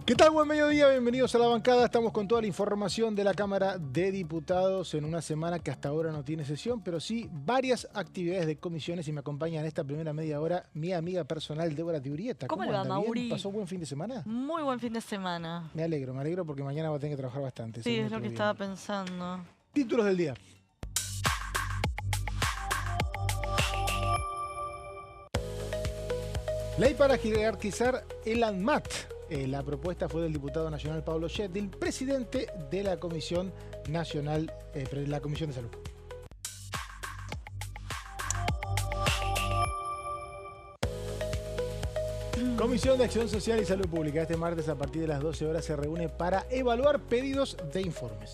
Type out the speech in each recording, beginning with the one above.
¿Qué tal? Buen mediodía, bienvenidos a la bancada. Estamos con toda la información de la Cámara de Diputados en una semana que hasta ahora no tiene sesión, pero sí varias actividades de comisiones y me acompaña en esta primera media hora mi amiga personal Débora Tiurieta. ¿Cómo le va, anda? Mauri? ¿Bien? ¿Pasó buen fin de semana? Muy buen fin de semana. Me alegro porque mañana va a tener que trabajar bastante. Sí, es lo que estaba pensando. Títulos del día. Ley para jerarquizar el ANMAT. La propuesta fue del diputado nacional Pablo Yettil, presidente de la Comisión Nacional, la Comisión de Salud. Comisión de Acción Social y Salud Pública. Este martes a partir de las 12 horas se reúne para evaluar pedidos de informes.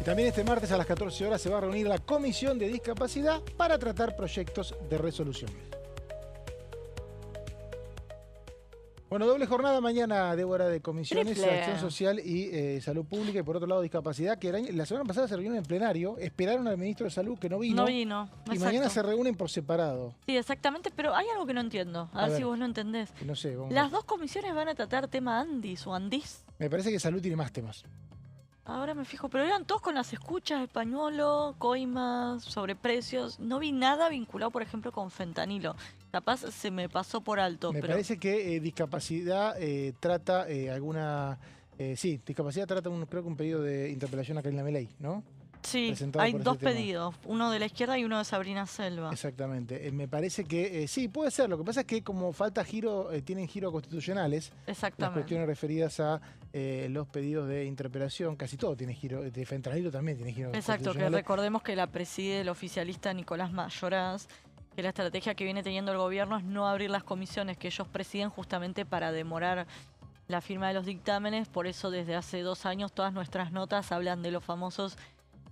Y también este martes a las 14 horas se va a reunir la Comisión de Discapacidad para tratar proyectos de resolución. Bueno, doble jornada mañana, Débora, de comisiones de Acción Social y Salud Pública y por otro lado Discapacidad, que la semana pasada se reunieron en plenario, esperaron al ministro de Salud que no vino. No vino, y exacto. Mañana se reúnen por separado. Sí, exactamente, pero hay algo que no entiendo, a ver si vos no entendés. No sé, Las dos comisiones van a tratar tema Andis o Andis. Me parece que Salud tiene más temas. Ahora me fijo, pero eran todos con las escuchas, españolo, coimas, sobreprecios. No vi nada vinculado, por ejemplo, con fentanilo. Capaz se me pasó por alto. Me parece que discapacidad trata alguna... sí, discapacidad trata creo que un pedido de interpelación a Karina Milei, ¿no? Sí, hay dos pedidos, uno de la izquierda y uno de Sabrina Selva. Exactamente, me parece que sí, puede ser. Lo que pasa es que como falta giro, tienen giro constitucionales, las cuestiones referidas a los pedidos de interpelación, casi todo tiene giro, de fentanilo también tiene giro constitucional. Exacto, que recordemos que la preside el oficialista Nicolás Mayoraz, que la estrategia que viene teniendo el gobierno es no abrir las comisiones que ellos presiden justamente para demorar la firma de los dictámenes. Por eso desde hace 2 años todas nuestras notas hablan de los famosos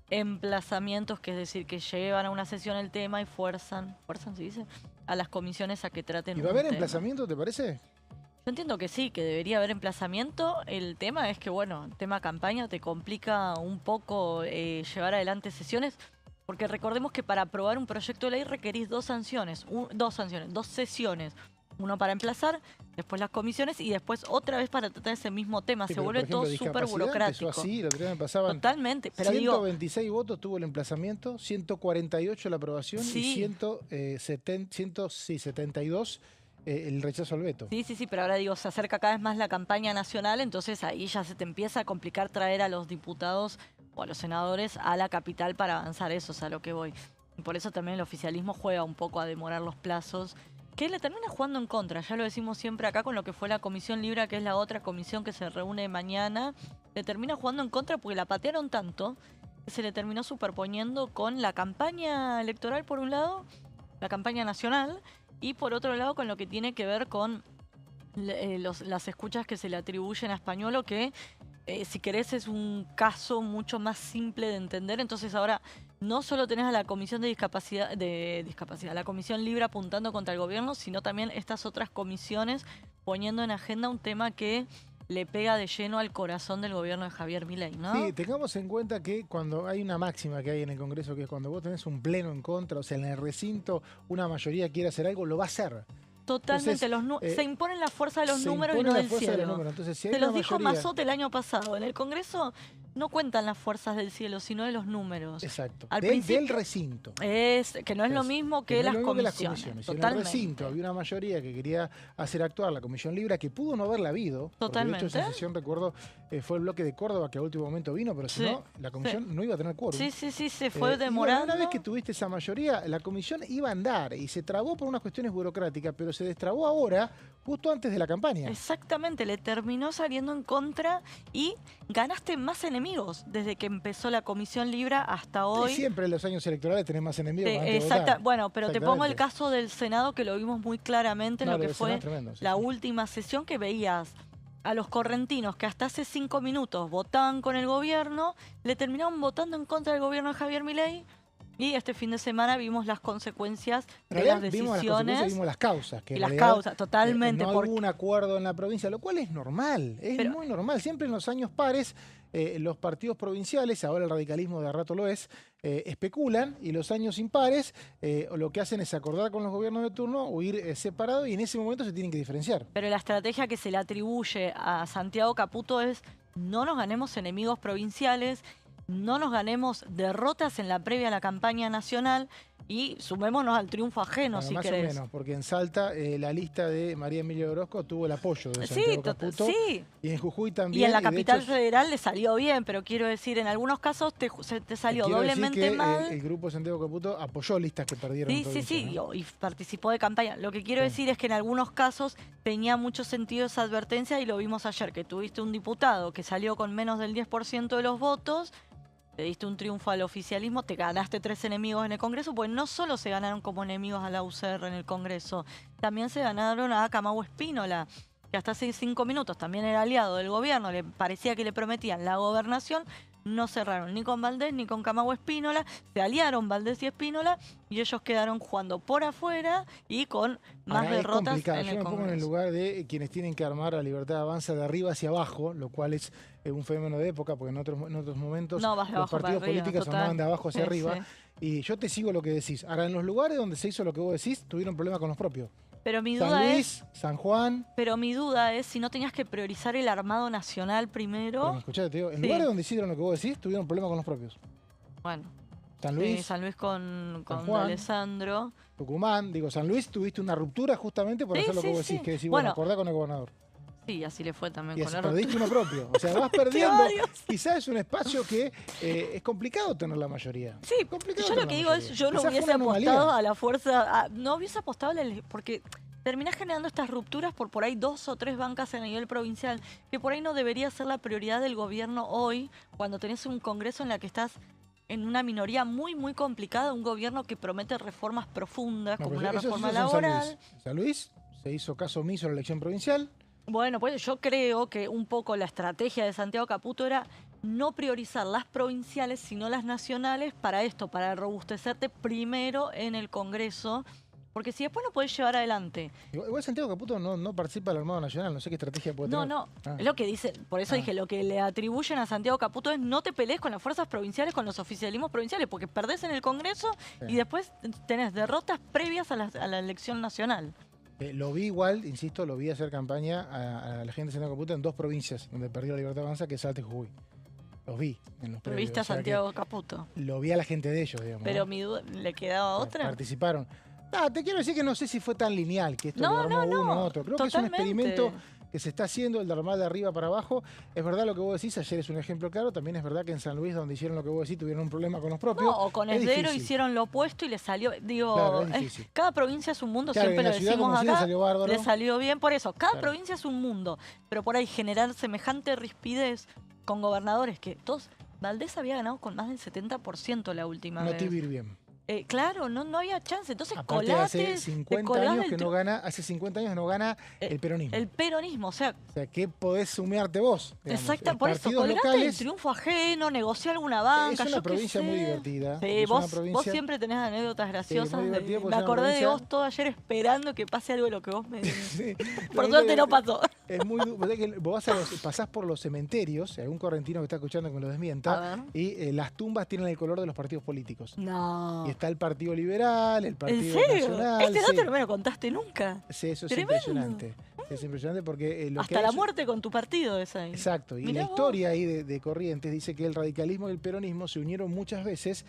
emplazamientos, que es decir, que llevan a una sesión el tema y fuerzan se dice, a las comisiones a que traten. ¿Y va a haber emplazamiento, te parece? Yo entiendo que sí, que debería haber emplazamiento. El tema es que, bueno, el tema campaña te complica un poco llevar adelante sesiones, porque recordemos que para aprobar un proyecto de ley requerís dos sesiones. Uno para emplazar, después las comisiones y después otra vez para tratar ese mismo tema. Sí, se vuelve todo súper burocrático. Así, lo que me pasaban. Totalmente. Pero 126 votos tuvo el emplazamiento, 148 la aprobación y 172 el rechazo al veto. Sí, pero ahora digo, se acerca cada vez más la campaña nacional, entonces ahí ya se te empieza a complicar traer a los diputados o a los senadores a la capital para avanzar eso, es a lo que voy. Y por eso también el oficialismo juega un poco a demorar los plazos, que le termina jugando en contra. Ya lo decimos siempre acá con lo que fue la Comisión Libra, que es la otra comisión que se reúne mañana. Le termina jugando en contra porque la patearon tanto que se le terminó superponiendo con la campaña electoral por un lado, la campaña nacional, y por otro lado con lo que tiene que ver con las escuchas que se le atribuyen a Españolo, que si querés es un caso mucho más simple de entender. Entonces ahora no solo tenés a la Comisión de Discapacidad, la Comisión Libre apuntando contra el gobierno, sino también estas otras comisiones poniendo en agenda un tema que le pega de lleno al corazón del gobierno de Javier Milei, ¿no? Sí, tengamos en cuenta que cuando hay una máxima que hay en el Congreso, que es cuando vos tenés un pleno en contra, o sea, en el recinto una mayoría quiere hacer algo, lo va a hacer. Totalmente, entonces, se imponen la fuerza de los números y no del cielo. Entonces, si se los dijo Mazzotti el año pasado. En el Congreso no cuentan las fuerzas del cielo, sino de los números. Exacto. Del recinto. Que no es lo mismo que las comisiones. Si en el recinto había una mayoría que quería hacer actuar la Comisión Libre, que pudo no haberla habido. Totalmente. De hecho, esa sesión, recuerdo, fue el bloque de Córdoba que a último momento vino, pero si no, la comisión no iba a tener quórum. Sí, se fue demorando. Una vez que tuviste esa mayoría, la comisión iba a andar y se trabó por unas cuestiones burocráticas, pero se destrabó ahora, justo antes de la campaña. Exactamente, le terminó saliendo en contra y ganaste más enemigos desde que empezó la Comisión Libre hasta hoy. Siempre en los años electorales tenés más enemigos. Bueno, pero te pongo el caso del Senado, que lo vimos muy claramente en lo que fue la última sesión, que veías a los correntinos que hasta hace 5 minutos votaban con el gobierno, le terminaron votando en contra del gobierno de Javier Milei. Y este fin de semana vimos las consecuencias de las decisiones. Vimos las causas. Y las causas, totalmente. No hubo un acuerdo en la provincia, lo cual es normal, muy normal. Siempre en los años pares los partidos provinciales, ahora el radicalismo de a rato lo es, especulan y los años impares lo que hacen es acordar con los gobiernos de turno o ir separados y en ese momento se tienen que diferenciar. Pero la estrategia que se le atribuye a Santiago Caputo es no nos ganemos enemigos provinciales, no nos ganemos derrotas en la previa a la campaña nacional y sumémonos al triunfo ajeno, Bueno, si más querés. o menos, porque en Salta la lista de María Emilia Orozco tuvo el apoyo de Santiago Caputo. Sí. Y en Jujuy también. Y en la de capital hecho, federal le salió bien, pero quiero decir, en algunos casos te salió quiero decir doblemente que, mal. el grupo de Santiago Caputo apoyó listas que perdieron en Sí, provincia, ¿no? y participó de campaña. Lo que quiero Sí. decir es que en algunos casos tenía mucho sentido esa advertencia y lo vimos ayer, que tuviste un diputado que salió con menos del 10% de los votos, le diste un triunfo al oficialismo, te ganaste 3 enemigos en el Congreso, pues no solo se ganaron como enemigos a la UCR en el Congreso, también se ganaron a Camagüe Espínola, que hasta hace 5 minutos también era aliado del gobierno, le parecía que le prometían la gobernación, no cerraron ni con Valdés ni con Camagüe Espínola, se aliaron Valdés y Espínola y ellos quedaron jugando por afuera y con más Ahora, es derrotas complicado. en Yo el me pongo en el Congreso. lugar de quienes tienen que armar la Libertad Avanza de arriba hacia abajo, lo cual es un fenómeno de época, porque en otros momentos No, vas de los abajo para partidos arriba, políticos total. andaban de abajo hacia Sí, arriba. sí. Y yo te sigo lo que decís. Ahora, en los lugares donde se hizo lo que vos decís, tuvieron problemas con los propios. Pero mi San duda Luis, San Juan. Pero mi duda es si no tenías que priorizar el armado nacional primero. Pero escuchate, te digo, en Sí. lugares donde hicieron lo que vos decís, tuvieron problemas con los propios. Bueno, San Luis, San Luis con Juan. Alessandro. Tucumán, digo, San Luis tuviste una ruptura justamente por Sí, hacer lo que sí, vos decís, sí. que decís, Bueno, bueno, acordá con el gobernador. Sí, así le fue también Y con así la perdiste ruptura. uno propio. O sea, vas perdiendo. varios. Quizás es un espacio que es complicado tener la mayoría. Sí, Complicado yo tener lo que la digo es, mayoría. yo no Quizás fue hubiese una anomalía. apostado a la fuerza, no hubiese apostado porque terminás generando estas rupturas por ahí 2 o 3 bancas a nivel provincial, que por ahí no debería ser la prioridad del gobierno hoy, cuando tenés un congreso en la que estás en una minoría muy, muy complicada, un gobierno que promete reformas profundas, No, como pero una eso reforma se hizo en San laboral. Luis. En San Luis se hizo caso omiso en la elección provincial. Bueno, pues yo creo que un poco la estrategia de Santiago Caputo era no priorizar las provinciales, sino las nacionales para esto, para robustecerte primero en el Congreso, porque si después no podés llevar adelante. Igual Santiago Caputo no participa del Armado Nacional, no sé qué estrategia puede No, tener. no, Ah. es lo que dicen, por eso dije, lo que le atribuyen a Santiago Caputo es no te pelees con las fuerzas provinciales, con los oficialismos provinciales, porque perdés en el Congreso Sí. y después tenés derrotas previas a la elección nacional. Lo vi igual, insisto, lo vi hacer campaña a la gente de Santiago Caputo en 2 provincias donde perdió la Libertad Avanza, que es Salta y Jujuy. Los vi en los Pero previos, viste a o sea que Santiago Caputo. lo vi a la gente de ellos, digamos. Pero ¿no? mi duda, ¿le quedaba otra? Participaron. Te quiero decir que no sé si fue tan lineal, que esto No, lo armó no, uno no, u otro. Creo que es un totalmente. experimento que se está haciendo, el de armar de arriba para abajo. Es verdad lo que vos decís, ayer es un ejemplo claro. También es verdad que en San Luis, donde hicieron lo que vos decís, tuvieron un problema con los propios. No, o con Es Esdero difícil. hicieron lo opuesto y le salió, digo, Claro, es difícil. cada provincia es un mundo, Claro, siempre en la lo ciudad, decimos como si le acá, salió bárbaro. le salió bien por eso. Cada Claro. provincia es un mundo, pero por ahí generar semejante rispidez con gobernadores que todos, Valdés había ganado con más del 70% la última No vez. te iba a ir bien. Claro, no había chance, entonces Aparte, colate, hace te 50 colgás años del que no gana, hace 50 años no gana el peronismo. el peronismo, o sea, O sea, ¿qué podés sumearte vos? Digamos? exacto, por eso, Partidos colgate el locales. triunfo ajeno, negociar alguna banca, Es una yo qué provincia muy sé. divertida. Sí, Es vos, una provincia- vos siempre tenés anécdotas graciosas. muy divertida porque Me es una acordé de provincia- vos todo ayer esperando que pase algo de lo que vos me Sí. Por suerte no pasó. Es muy vos sabés que vos pasás por los cementerios, algún correntino que está escuchando que me lo A desmienta, ver. y las tumbas tienen el color de los partidos políticos. No. Y está el Partido Liberal, el ¿En Partido serio? Nacional. Este dato sí. no me lo contaste nunca. Sí, eso es Tremendo. impresionante. Es impresionante porque lo que Hasta hay la es- muerte con tu partido es ahí. Exacto, y Mirá la vos. historia ahí de Corrientes dice que el radicalismo y el peronismo se unieron muchas veces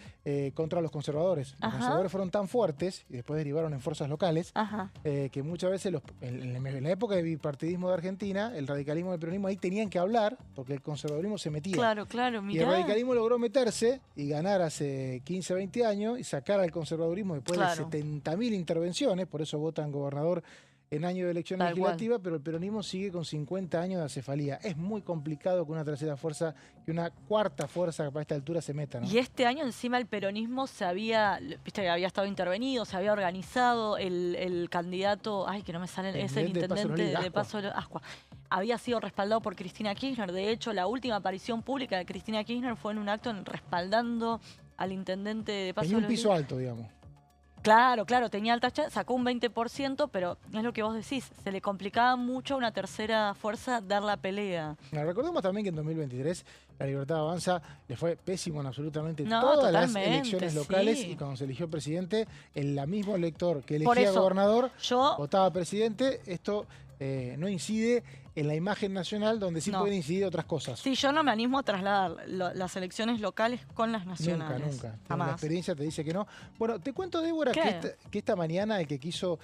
contra los conservadores. Los Ajá. conservadores fueron tan fuertes y después derivaron en fuerzas locales Ajá. que muchas veces en la época del bipartidismo de Argentina, el radicalismo y el peronismo ahí tenían que hablar porque el conservadurismo se metía. Claro, claro, Y el mirá. radicalismo logró meterse y ganar hace 15, 20 años y sacar al conservadurismo después Claro. de 70.000 intervenciones, por eso votan gobernador en año de elección Tal legislativa, pero el peronismo sigue con 50 años de acefalía. Es muy complicado que una tercera fuerza, que una cuarta fuerza para esta altura se meta, ¿no? Y este año encima el peronismo se había, viste que había estado intervenido, se había organizado, el candidato, ay que no me sale, es el intendente de Paso de los Ascua, había sido respaldado por Cristina Kirchner. De hecho, la última aparición pública de Cristina Kirchner fue en un acto respaldando al intendente de Paso Tenía de un los piso alto, digamos. Claro, claro, tenía alta chance, sacó un 20%, pero es lo que vos decís, se le complicaba mucho a una tercera fuerza dar la pelea. Bueno, recordemos también que en 2023 la Libertad Avanza le fue pésimo en absolutamente No, todas las totalmente, elecciones locales sí. y cuando se eligió presidente, el mismo elector que Por elegía eso, gobernador yo votaba presidente. Esto no incide en la imagen nacional, donde sí no. pueden incidir otras cosas. Sí, yo no me animo a trasladar las elecciones locales con las nacionales. Nunca. La Jamás. experiencia te dice que no. Bueno, te cuento, Débora, ¿Qué? que esta mañana el que quiso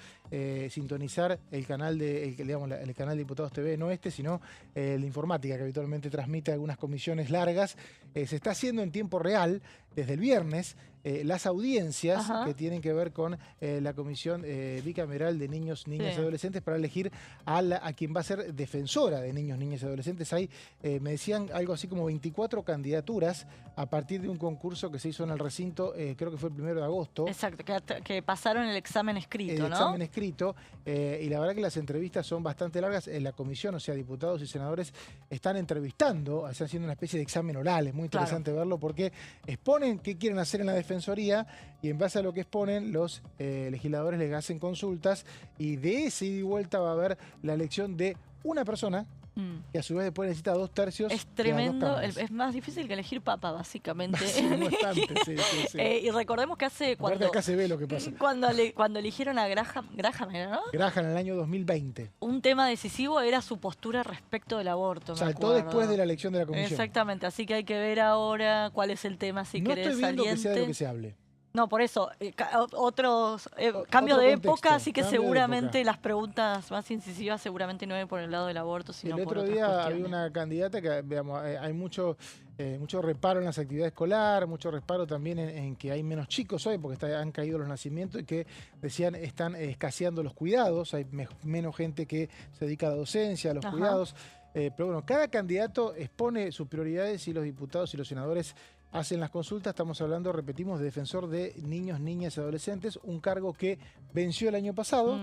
sintonizar el canal el canal de Diputados TV, no este, sino la informática que habitualmente transmite algunas comisiones largas, se está haciendo en tiempo real desde el viernes las audiencias que tienen que ver con la Comisión Bicameral de Niños, Niñas y Adolescentes para elegir a quien va a ser defensora de niños, niñas y adolescentes. Hay, me decían, algo así como 24 candidaturas a partir de un concurso que se hizo en el recinto, creo que fue el 1 de agosto. Exacto, que pasaron el examen escrito, ¿no? El examen escrito, y la verdad que las entrevistas son bastante largas. En la comisión, o sea, diputados y senadores están entrevistando, están haciendo una especie de examen oral. Es muy interesante verlo porque exponen qué quieren hacer en la defensoría y en base a lo que exponen, los legisladores les hacen consultas y de ese ida y vuelta va a haber la elección de una persona que a su vez después necesita 2/3. Es tremendo, es más difícil que elegir papa, básicamente. Sí, bastante, sí. Y recordemos que hace cuando... Acá se ve lo que pasa. Cuando eligieron a Graham era, ¿no? Graham en el año 2020. Un tema decisivo era su postura respecto del aborto. Saltó después de la elección de la comisión. Exactamente, así que hay que ver ahora cuál es el tema, si querés No estoy viendo saliente. que sea de lo que se hable. No, por eso, cambio de época, así que cambio de seguramente época. las preguntas más incisivas seguramente no es por el lado del aborto, sino El por otro otras día cuestiones. había una candidata que, veamos, hay mucho reparo en las actividades escolares, mucho reparo también en que hay menos chicos hoy porque han caído los nacimientos y que decían están escaseando los cuidados, hay menos gente que se dedica a la docencia, a los cuidados. Pero bueno, cada candidato expone sus prioridades y los diputados y los senadores hacen las consultas. Estamos hablando, repetimos, de defensor de niños, niñas y adolescentes, un cargo que venció el año pasado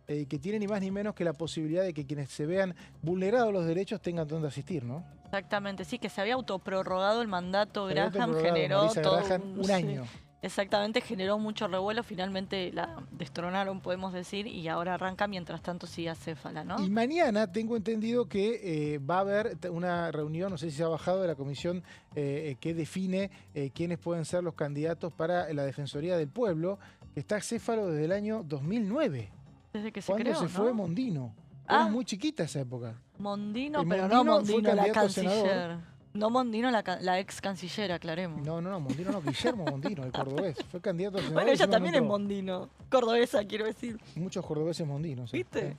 y que tiene ni más ni menos que la posibilidad de que quienes se vean vulnerados los derechos tengan donde asistir, ¿no? Exactamente, sí, que se había autoprorrogado el mandato. Se había Graham autoprorrogado, generó Marisa todo Graham, un año. Exactamente, generó mucho revuelo, finalmente la destronaron, podemos decir, y ahora arranca, mientras tanto sigue acéfala, ¿no? Y mañana tengo entendido que va a haber una reunión, no sé si se ha bajado, de la comisión que define quiénes pueden ser los candidatos para la Defensoría del Pueblo, que está acéfalo desde el año 2009. Desde que se cuando creó, se fue ¿no? Mondino. Era muy chiquita esa época. Mondino, El pero Mondino no fue Mondino, la candidato a senador. canciller. No Mondino, la ex canciller, aclaremos. No, Mondino no, Guillermo Mondino, el cordobés. Fue candidato a senador. Bueno, ella también es entró. Mondino. Cordobesa, quiero decir. Muchos cordobeses mondinos. ¿Viste?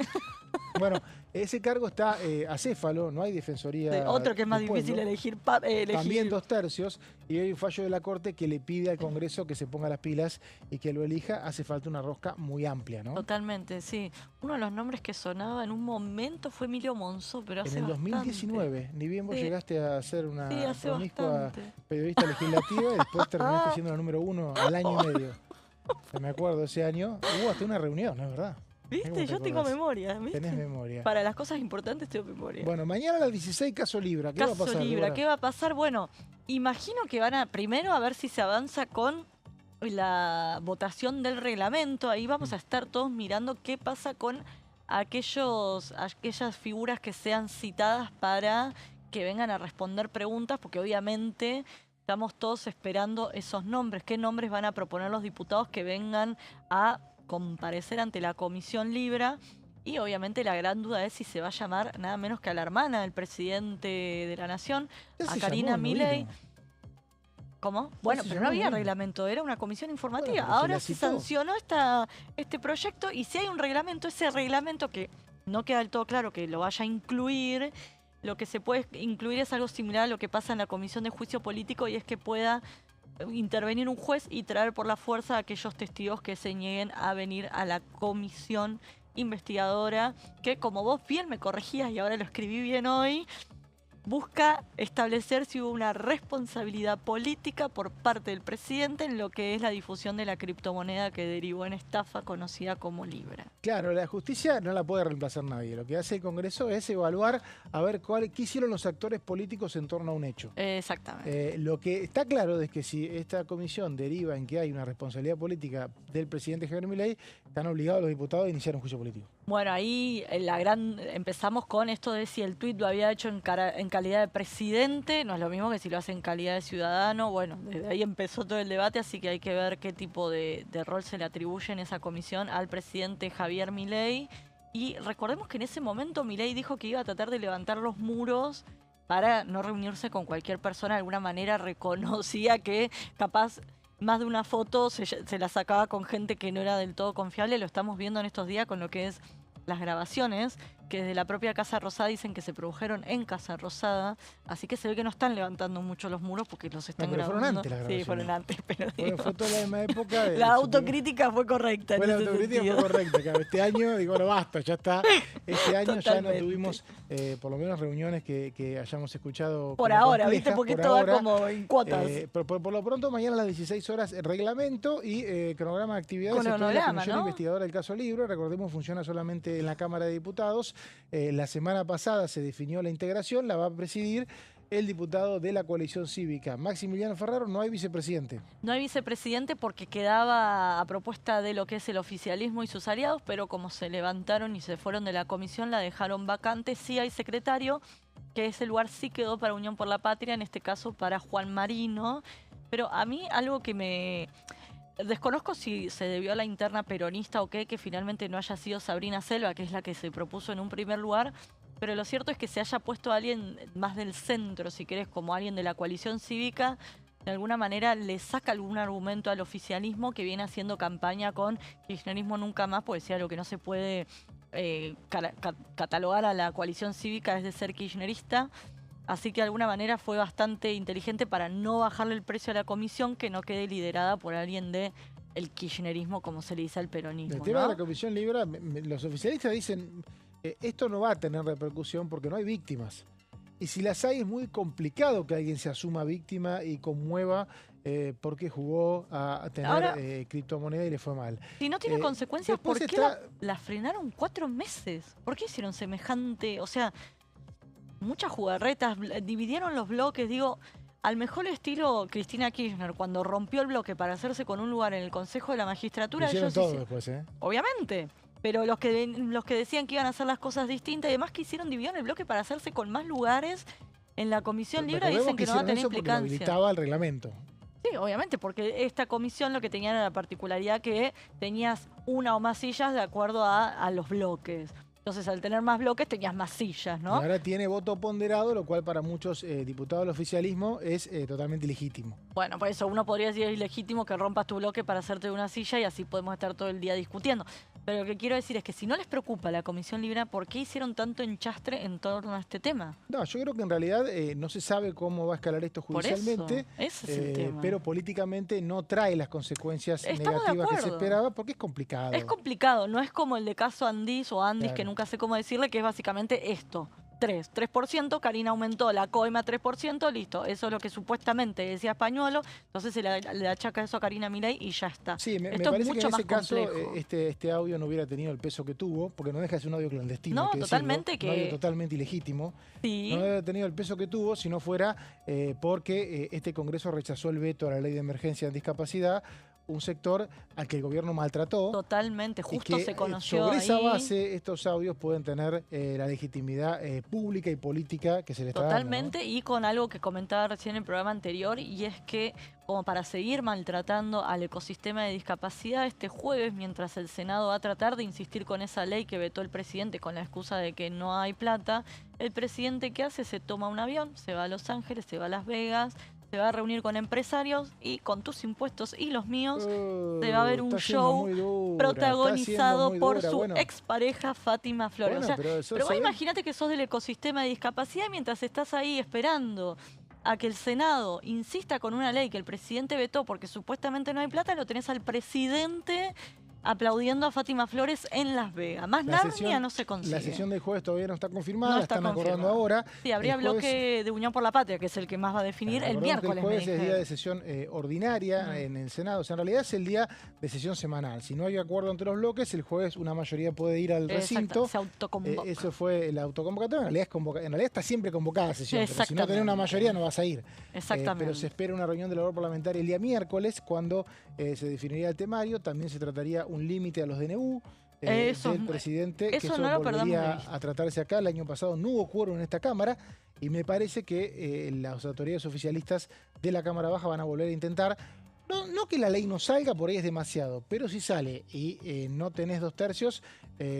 Bueno, ese cargo está acéfalo, no hay defensoría. Sí, otro que es más del difícil pueblo. elegir. También 2/3, y hay un fallo de la Corte que le pide al Congreso que se ponga las pilas y que lo elija. Hace falta una rosca muy amplia, ¿no? Totalmente, sí. Uno de los nombres que sonaba en un momento fue Emilio Monzó, pero hace En el bastante. 2019, ni bien vos Sí. llegaste a ser una Sí, hace promiscua bastante. periodista legislativa y después terminaste siendo la número 1 al año y medio. Me acuerdo ese año, hubo hasta una reunión, ¿no es verdad? ¿Viste? ¿Cómo te Yo tengo acordás? memoria, ¿viste? Tenés memoria. Para las cosas importantes tengo memoria. Bueno, mañana a las 16, caso Libra. ¿Qué va a Caso pasar? Libra, Débora? ¿qué va a pasar? Bueno, imagino que van a primero a ver si se avanza con la votación del reglamento. Ahí vamos a estar todos mirando qué pasa con aquellas figuras que sean citadas para que vengan a responder preguntas, porque obviamente estamos todos esperando esos nombres. ¿Qué nombres van a proponer los diputados que vengan a comparecer ante la Comisión Libra? Y obviamente la gran duda es si se va a llamar nada menos que a la hermana del presidente de la Nación, Ya a se Karina llamó, no Milei. vino. ¿Cómo? Bueno, se pero llamó, no había no. reglamento, era una comisión informativa. Bueno, pero se Ahora la se citó. sancionó este proyecto y si hay un reglamento, ese reglamento que no queda del todo claro que lo vaya a incluir, lo que se puede incluir es algo similar a lo que pasa en la Comisión de Juicio Político y es que pueda intervenir un juez y traer por la fuerza a aquellos testigos que se nieguen a venir a la comisión investigadora, que como vos bien me corregías y ahora lo escribí bien hoy, busca establecer si hubo una responsabilidad política por parte del presidente en lo que es la difusión de la criptomoneda que derivó en estafa conocida como Libra. Claro, la justicia no la puede reemplazar nadie. Lo que hace el Congreso es evaluar a ver qué hicieron los actores políticos en torno a un hecho. Exactamente. Lo que está claro es que si esta comisión deriva en que hay una responsabilidad política del presidente Javier Milei, están obligados los diputados a iniciar un juicio político. Bueno, ahí empezamos con esto de si el tuit lo había hecho en calidad de presidente, no es lo mismo que si lo hace en calidad de ciudadano. Bueno, desde ahí empezó todo el debate, así que hay que ver qué tipo de rol se le atribuye en esa comisión al presidente Javier Milei. Y recordemos que en ese momento Milei dijo que iba a tratar de levantar los muros para no reunirse con cualquier persona. De alguna manera reconocía que capaz más de una foto se la sacaba con gente que no era del todo confiable. Lo estamos viendo en estos días con lo que es las grabaciones, que desde la propia Casa Rosada dicen que se produjeron en Casa Rosada, así que se ve que no están levantando mucho los muros porque los están grabando. Fueron antes las grabaciones. Sí, fueron antes, pero fue toda la misma época. La autocrítica fue correcta. La autocrítica fue correcta. Claro. Este año, digo, bueno, basta, ya está. Este año Totalmente. ya no tuvimos, por lo menos, reuniones que hayamos escuchado. Por ahora, complejas, ¿viste? Porque por esto va ahora. como en cuotas. Por lo pronto, mañana a las 16 horas, reglamento y cronograma de actividades. La Comisión Investigadora del caso Libra, recordemos, funciona solamente en la Cámara de Diputados. La semana pasada se definió la integración, la va a presidir el diputado de la coalición cívica, Maximiliano Ferraro. No hay vicepresidente. No hay vicepresidente porque quedaba a propuesta de lo que es el oficialismo y sus aliados, pero como se levantaron y se fueron de la comisión, la dejaron vacante. Sí hay secretario, que ese lugar sí quedó para Unión por la Patria, en este caso para Juan Marino. Pero a mí algo que me... Desconozco si se debió a la interna peronista o qué, que finalmente no haya sido Sabrina Selva, que es la que se propuso en un primer lugar, pero lo cierto es que se haya puesto a alguien más del centro, si querés, como alguien de la coalición cívica, de alguna manera le saca algún argumento al oficialismo que viene haciendo campaña con kirchnerismo nunca más, porque decía lo que no se puede catalogar a la coalición cívica es de ser kirchnerista. Así que de alguna manera fue bastante inteligente para no bajarle el precio a la comisión, que no quede liderada por alguien de el kirchnerismo, como se le dice al peronismo. El tema de la comisión Libra, los oficialistas dicen, esto no va a tener repercusión porque no hay víctimas. Y si las hay, es muy complicado que alguien se asuma víctima y conmueva porque jugó a tener criptomoneda y le fue mal. Si no tiene consecuencias, ¿por qué la frenaron 4 meses? ¿Por qué hicieron semejante...? O sea... Muchas jugarretas, dividieron los bloques, digo, al mejor estilo Cristina Kirchner, cuando rompió el bloque para hacerse con un lugar en el Consejo de la Magistratura. Hicieron todo después, ¿eh? Obviamente, pero los que decían que iban a hacer las cosas distintas y demás que hicieron, dividieron el bloque para hacerse con más lugares en la Comisión Libre, dicen que no va a tener implicancia. Lo habilitaba el reglamento. Sí, obviamente, porque esta comisión lo que tenía era la particularidad que tenías una o más sillas de acuerdo a los bloques. Entonces, al tener más bloques, tenías más sillas, ¿no? Y ahora tiene voto ponderado, lo cual para muchos diputados del oficialismo es totalmente ilegítimo. Bueno, por eso uno podría decir es ilegítimo que rompas tu bloque para hacerte una silla y así podemos estar todo el día discutiendo. Pero lo que quiero decir es que si no les preocupa la Comisión Libre, ¿por qué hicieron tanto enchastre en torno a este tema? No, yo creo que en realidad no se sabe cómo va a escalar esto judicialmente. Por eso, ese es el tema. Pero políticamente no trae las consecuencias negativas que se esperaba porque es complicado. Es complicado, no es como el de caso Andis o Andis, claro, que nunca sé cómo decirle, que es básicamente esto. 3%, Karina aumentó la coima 3%, listo. Eso es lo que supuestamente decía Pañuelo, entonces se le achaca eso a Karina Milei y ya está. Sí, me parece que en ese caso este audio no hubiera tenido el peso que tuvo, porque no deja de ser un audio clandestino. No, totalmente. Un audio totalmente ilegítimo. Sí. No hubiera tenido el peso que tuvo si no fuera porque este Congreso rechazó el veto a la ley de emergencia en discapacidad, un sector al que el gobierno maltrató. Totalmente, justo se conoció sobre esa ahí. base, estos audios pueden tener la legitimidad pública y política que se les está dando, ¿no? Totalmente, y con algo que comentaba recién en el programa anterior, y es que como para seguir maltratando al ecosistema de discapacidad, este jueves, mientras el Senado va a tratar de insistir con esa ley que vetó el presidente con la excusa de que no hay plata, el presidente, ¿qué hace? Se toma un avión, se va a Los Ángeles, se va a Las Vegas, se va a reunir con empresarios y con tus impuestos y los míos se va a ver un show protagonizado por su expareja Fátima Flores. Bueno, pero vos imagínate que sos del ecosistema de discapacidad mientras estás ahí esperando a que el Senado insista con una ley que el presidente vetó porque supuestamente no hay plata, lo tenés al presidente aplaudiendo a Fátima Flores en Las Vegas. Más Narnia no se consigue. La sesión del jueves todavía no está confirmada, no está están confirmada. acordando ahora. Sí, habría bloque de Unión por la Patria, que es el que más va a definir el miércoles. El jueves es día de sesión ordinaria en el Senado. O sea, en realidad es el día de sesión semanal. Si no hay acuerdo entre los bloques, el jueves una mayoría puede ir al recinto. Se autoconvoca. Eso fue la autoconvocatoria. En realidad está siempre convocada la sesión, pero si no tenés una mayoría no vas a ir. Exactamente. Pero se espera una reunión de la labor parlamentaria el día miércoles, cuando se definiría el temario. También se trataría un límite a los DNU del presidente, que eso no volvería a tratarse acá. El año pasado no hubo quórum en esta Cámara y me parece que las autoridades oficialistas de la Cámara Baja van a volver a intentar, no que la ley no salga, por ahí es demasiado, pero si sale y no tenés 2/3,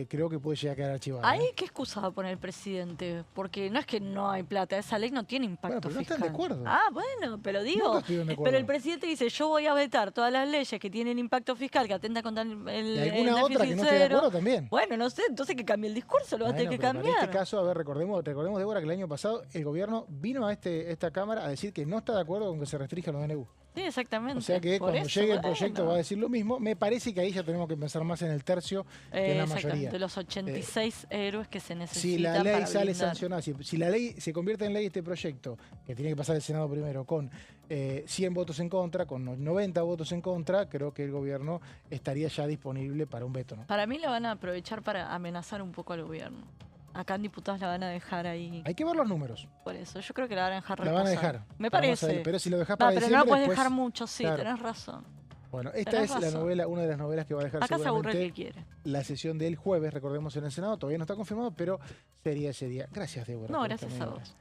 creo que puede llegar a quedar archivada. ¿Ahí qué excusa va a poner el presidente? Porque no es que no hay plata, esa ley no tiene impacto pero fiscal. No están de acuerdo. Ah, bueno, pero digo, pero el presidente dice, yo voy a vetar todas las leyes que tienen impacto fiscal, que atentan contra el ¿Y alguna otra que no esté de acuerdo también? Bueno, no sé, entonces que cambie el discurso, lo va a tener que cambiar. En este caso, a ver, recordemos, Débora, que el año pasado el gobierno vino a esta Cámara a decir que no está de acuerdo con que se restrinjan los DNU. Sí, exactamente. O sea que cuando llegue el proyecto va a decir lo mismo. Me parece que ahí ya tenemos que pensar más en el tercio que en la mayoría. De los 86 héroes que se necesitan. Si la ley sale sancionada, si la ley se convierte en ley este proyecto, que tiene que pasar el Senado primero, con 100 votos en contra, con 90 votos en contra, creo que el gobierno estaría ya disponible para un veto, ¿no? Para mí la van a aprovechar para amenazar un poco al gobierno. Acá en diputados la van a dejar ahí. Hay que ver los números. Por eso, yo creo que la van a dejar reposar. La van a dejar. Me parece. Pero si lo dejas para pero diciembre, no la puedes después, dejar mucho, sí, claro. Tenés razón. Bueno, esta es la novela, una de las novelas que va a dejar acá seguramente se aburre el que quiere. La sesión del jueves, recordemos, en el Senado. Todavía no está confirmado, pero sería ese día. Gracias, Débora. No, gracias a vos.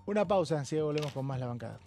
Una pausa, así volvemos con más La Bancada.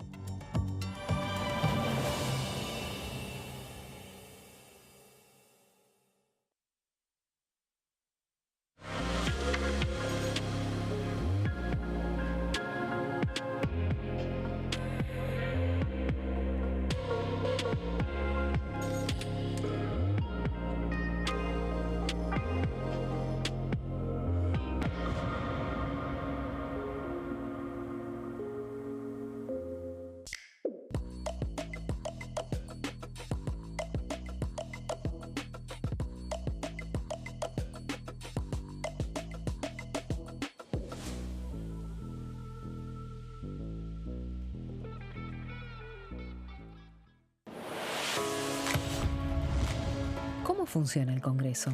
¿Cómo funciona el Congreso?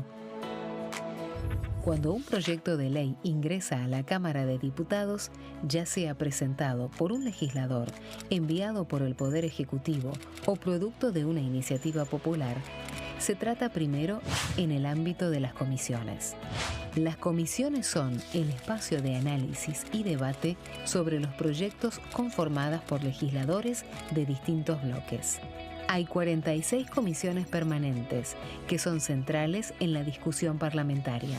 Cuando un proyecto de ley ingresa a la Cámara de Diputados, ya sea presentado por un legislador, enviado por el Poder Ejecutivo o producto de una iniciativa popular, se trata primero en el ámbito de las comisiones. Las comisiones son el espacio de análisis y debate sobre los proyectos conformadas por legisladores de distintos bloques. Hay 46 comisiones permanentes que son centrales en la discusión parlamentaria,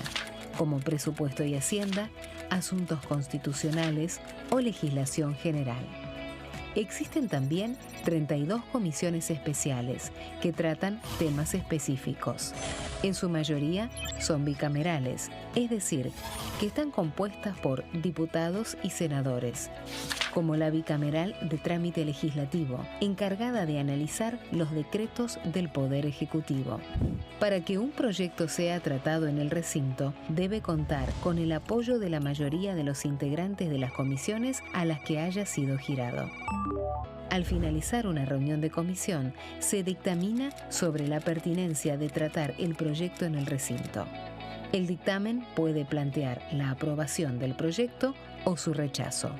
como Presupuesto y Hacienda, Asuntos Constitucionales o Legislación General. Existen también 32 comisiones especiales que tratan temas específicos. En su mayoría son bicamerales, es decir, que están compuestas por diputados y senadores, como la bicameral de trámite legislativo, encargada de analizar los decretos del Poder Ejecutivo. Para que un proyecto sea tratado en el recinto, debe contar con el apoyo de la mayoría de los integrantes de las comisiones a las que haya sido girado. Al finalizar una reunión de comisión, se dictamina sobre la pertinencia de tratar el proyecto en el recinto. El dictamen puede plantear la aprobación del proyecto o su rechazo.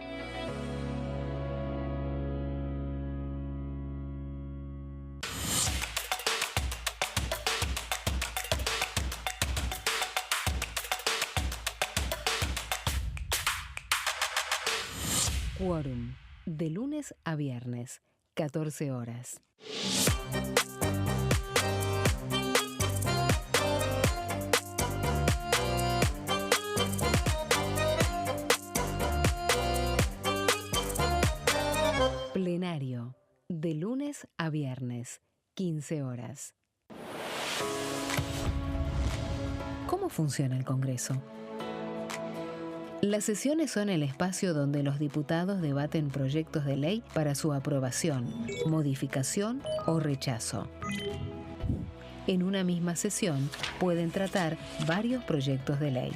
Quórum. De lunes a viernes, 14 horas. Plenario. De lunes a viernes, 15 horas. ¿Cómo funciona el Congreso? Las sesiones son el espacio donde los diputados debaten proyectos de ley para su aprobación, modificación o rechazo. en una misma sesión pueden tratar varios proyectos de ley.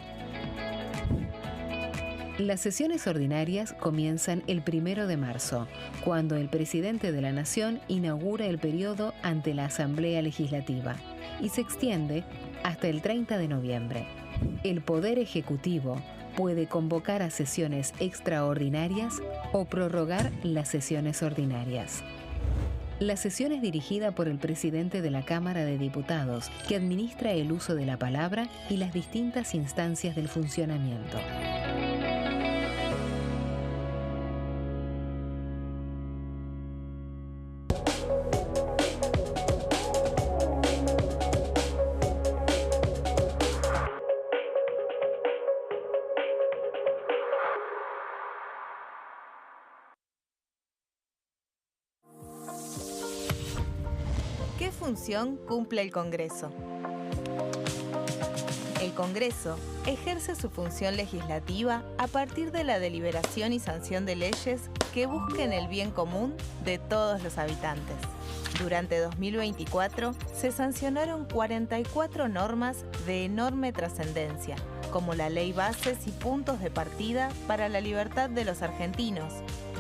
Las sesiones ordinarias comienzan el 1 de marzo, cuando el presidente de la Nación inaugura el periodo ante la Asamblea Legislativa y se extiende hasta el 30 de noviembre. El Poder Ejecutivo puede convocar a sesiones extraordinarias o prorrogar las sesiones ordinarias. La sesión es dirigida por el presidente de la Cámara de Diputados, que administra el uso de la palabra y las distintas instancias del funcionamiento. ¿Qué función cumple el Congreso? El Congreso ejerce su función legislativa a partir de la deliberación y sanción de leyes que busquen el bien común de todos los habitantes. Durante 2024 se sancionaron 44 normas de enorme trascendencia, como la Ley Bases y Puntos de Partida para la Libertad de los Argentinos,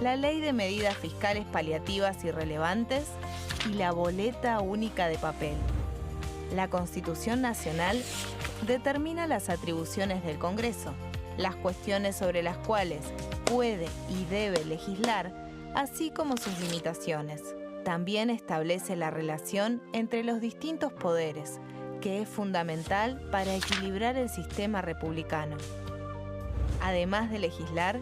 la Ley de Medidas Fiscales Paliativas y Relevantes y la Boleta Única de Papel. La Constitución Nacional determina las atribuciones del Congreso, las cuestiones sobre las cuales puede y debe legislar, así como sus limitaciones. También establece la relación entre los distintos poderes, que es fundamental para equilibrar el sistema republicano. Además de legislar,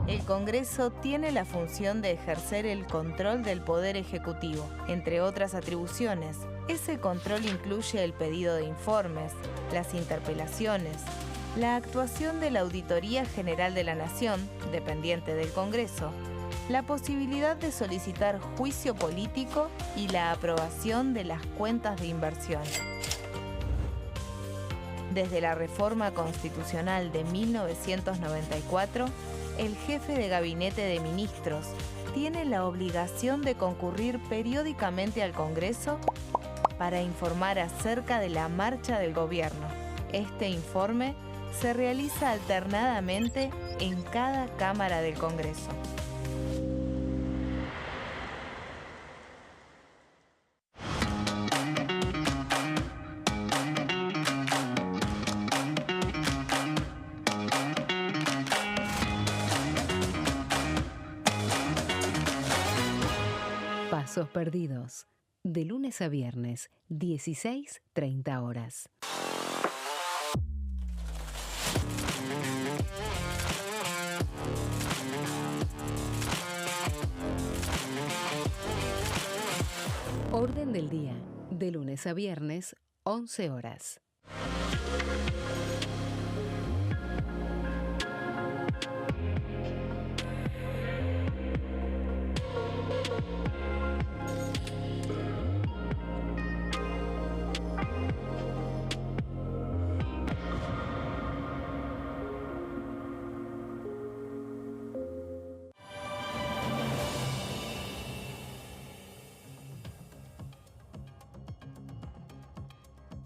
el Congreso tiene la función de ejercer el control del Poder Ejecutivo. Entre otras atribuciones, ese control incluye el pedido de informes, las interpelaciones, la actuación de la Auditoría General de la Nación, dependiente del Congreso, la posibilidad de solicitar juicio político y la aprobación de las cuentas de inversión. Desde la reforma constitucional de 1994, el jefe de gabinete de ministros tiene la obligación de concurrir periódicamente al Congreso para informar acerca de la marcha del gobierno. Este informe se realiza alternadamente en cada Cámara del Congreso. Pasos perdidos. De lunes a viernes, 16:30 horas. Orden del día. De lunes a viernes, 11 horas.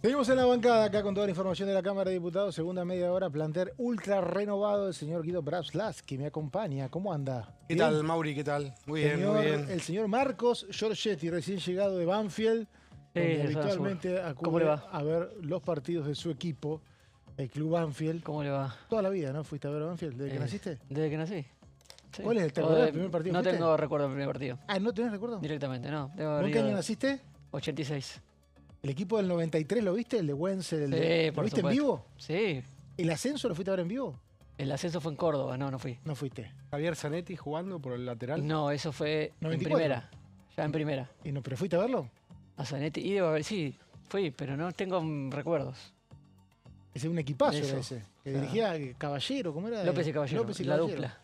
Seguimos en la bancada acá con toda la información de la Cámara de Diputados. Segunda media hora, plantel ultra renovado del señor Guido Braslas, que me acompaña. ¿Cómo anda? ¿Qué tal, Mauri? ¿Qué tal? Muy bien, muy bien. El señor Marcos Giorgetti, recién llegado de Banfield, donde habitualmente acude a ver los partidos de su equipo, el Club Banfield. ¿Cómo le va? Toda la vida, ¿no? ¿Fuiste a ver a Banfield desde que naciste? Desde que nací. Sí. ¿Cuál es el primer partido? No tengo recuerdo del primer partido. Ah, ¿no tenés recuerdo? Directamente, no. ¿En qué año naciste? 86. ¿El equipo del 93 lo viste? ¿El de Wenzel? ¿Lo viste en vivo? Sí. ¿El ascenso lo fuiste a ver en vivo? El ascenso fue en Córdoba, no fui. No fuiste. Javier Zanetti jugando por el lateral. No, eso fue 94. en primera. Ya en primera. ¿Y no, pero fuiste a verlo? A Zanetti. Y debo haber, sí, fui, pero no tengo recuerdos. Ese es un equipazo Eso. ese. Que dirigía Caballero, ¿cómo era? López y Caballero. López y la Caballero. dupla.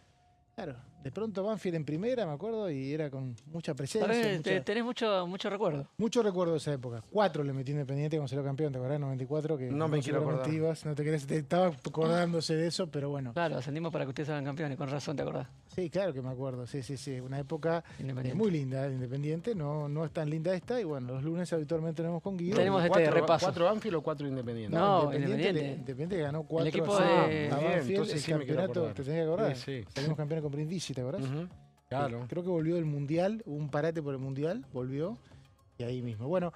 Claro. de pronto Banfield en primera, me acuerdo, y era con mucha presencia. Tenés mucho recuerdo. Mucho recuerdo de esa época. 4 le metió Independiente cuando salió campeón, ¿te acordás? 94, que No me quiero seguramente acordar. ibas, no te querés, te estaba acordándose de eso, pero bueno. Claro, ascendimos para que ustedes sean campeones, con razón te acordás. Sí, claro que me acuerdo, sí. Una época muy linda de Independiente, no es tan linda esta, y bueno, los lunes habitualmente nos vemos con Guido. Tenemos repaso. ¿4 Banfield o 4 Independiente? No, Independiente ganó 4 El equipo a de- Banfield, entonces el sí me quiero campeonato, acordar. te tenés que acordar. Sí. Salimos campeones con Brindisi, ¿te acordás? Ujú, claro. Creo que volvió del Mundial, hubo un parate por el Mundial, volvió, y ahí mismo. Bueno,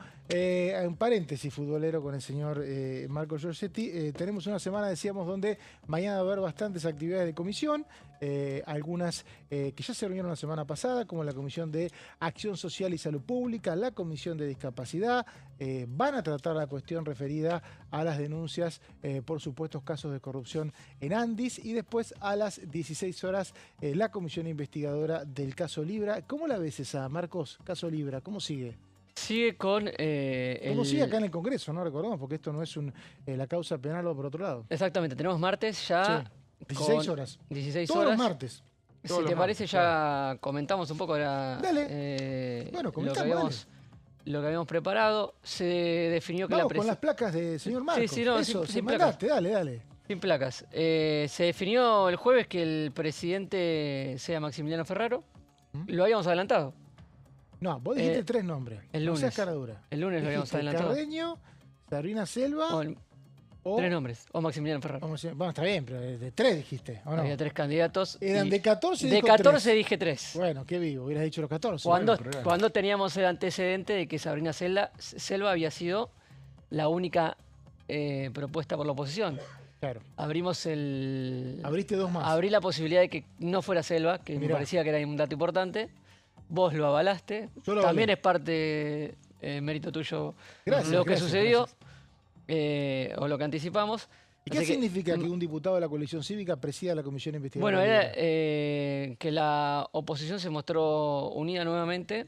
un paréntesis futbolero con el señor Marco Giorgetti. Tenemos una semana, decíamos, donde mañana va a haber bastantes actividades de comisión, algunas que ya se reunieron la semana pasada, como la Comisión de Acción Social y Salud Pública, la Comisión de Discapacidad. Van a tratar la cuestión referida a las denuncias por supuestos casos de corrupción en Andis, y después a las 16 horas la Comisión Investigadora del caso Libra. ¿Cómo la ves esa, Marcos? Caso Libra, ¿cómo sigue? Sigue con... ¿Cómo sigue acá en el Congreso? No recordamos, porque esto no es la causa penal o por otro lado. Exactamente, tenemos martes ya... Sí, 16 con horas. 16 Todos horas. los martes. Si te parece, ya comentamos un poco Dale. Bueno, lo comentamos, que habíamos preparado. Se definió que Vamos con las placas de señor Marcos. Sí, no, eso, sin mandaste, dale. Sin placas. Se definió el jueves que el presidente sea Maximiliano Ferraro. Lo habíamos adelantado. No, vos dijiste 3 nombres. El lunes. No seas cara dura. El lunes lo habíamos adelantado. Carreño, Sabrina Selva o 3 nombres. O Maximiliano Ferraro. Bueno, está bien, pero de 3 dijiste, ¿o no? Había 3 candidatos. Eran de 14 De dijo 14 3. dije 3. Bueno, qué vivo, hubieras dicho los 14. Cuando teníamos el antecedente de que Sabrina Selva había sido la única propuesta por la oposición. Claro. Abriste 2 más. Abrí la posibilidad de que no fuera Selva, que me parecía que era un dato importante. Vos lo avalaste. También es parte mérito tuyo lo que sucedió o lo que anticipamos. ¿Y qué significa que un diputado de la coalición cívica presida la comisión investigadora? Bueno, era que la oposición se mostró unida nuevamente.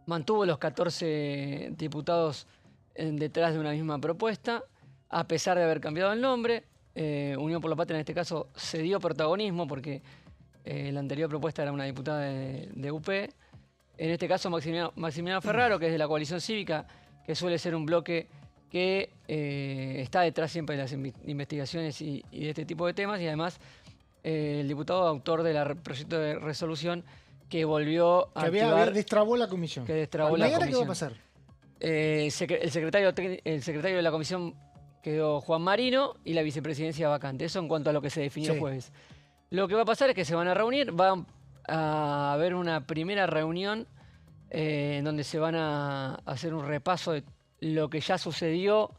Mantuvo los 14 diputados detrás de una misma propuesta, a pesar de haber cambiado el nombre. Unión por la Patria en este caso se dio protagonismo porque la anterior propuesta era una diputada de UP. En este caso Maximiliano Ferraro, que es de la coalición cívica, que suele ser un bloque que está detrás siempre de las investigaciones y de este tipo de temas, y además el diputado autor del proyecto de resolución que volvió a activar... destrabó la comisión. Que destrabó la comisión. ¿Qué va a pasar? El secretario de la comisión quedó Juan Marino y la vicepresidencia vacante. Eso en cuanto a lo que se definió el jueves. Lo que va a pasar es que se van a reunir, va a haber una primera reunión en donde se van a hacer un repaso de lo que ya sucedió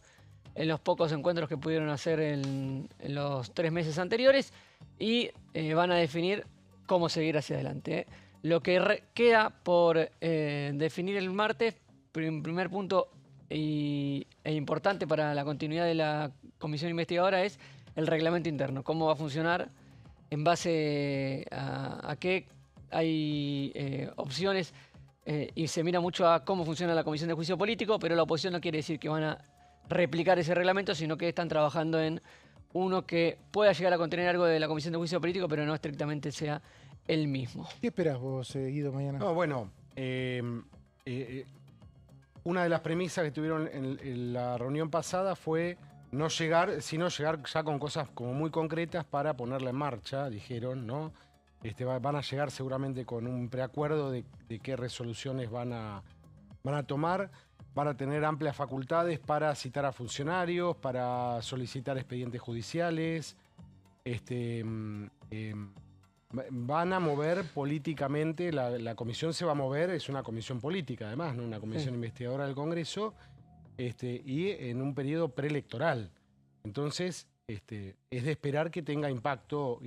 en los pocos encuentros que pudieron hacer en los 3 meses anteriores, y van a definir cómo seguir hacia adelante. Lo que queda por definir el martes, primer punto e importante para la continuidad de la comisión investigadora, es el reglamento interno. Cómo va a funcionar, en base a qué hay opciones, y se mira mucho a cómo funciona la comisión de juicio político, pero la oposición no quiere decir que van a replicar ese reglamento, sino que están trabajando en uno que pueda llegar a contener algo de la comisión de juicio político, pero no estrictamente sea el mismo. ¿Qué esperás vos, Guido, mañana? No, bueno, una de las premisas que tuvieron en la reunión pasada fue no llegar, sino llegar ya con cosas como muy concretas para ponerla en marcha, dijeron, ¿no? Van a llegar seguramente con un preacuerdo de qué resoluciones van a tomar. Van a tener amplias facultades para citar a funcionarios, para solicitar expedientes judiciales. Van a mover políticamente, la comisión se va a mover, es una comisión política además, ¿no? Una comisión investigadora del Congreso, y en un periodo preelectoral. Entonces, es de esperar que tenga impacto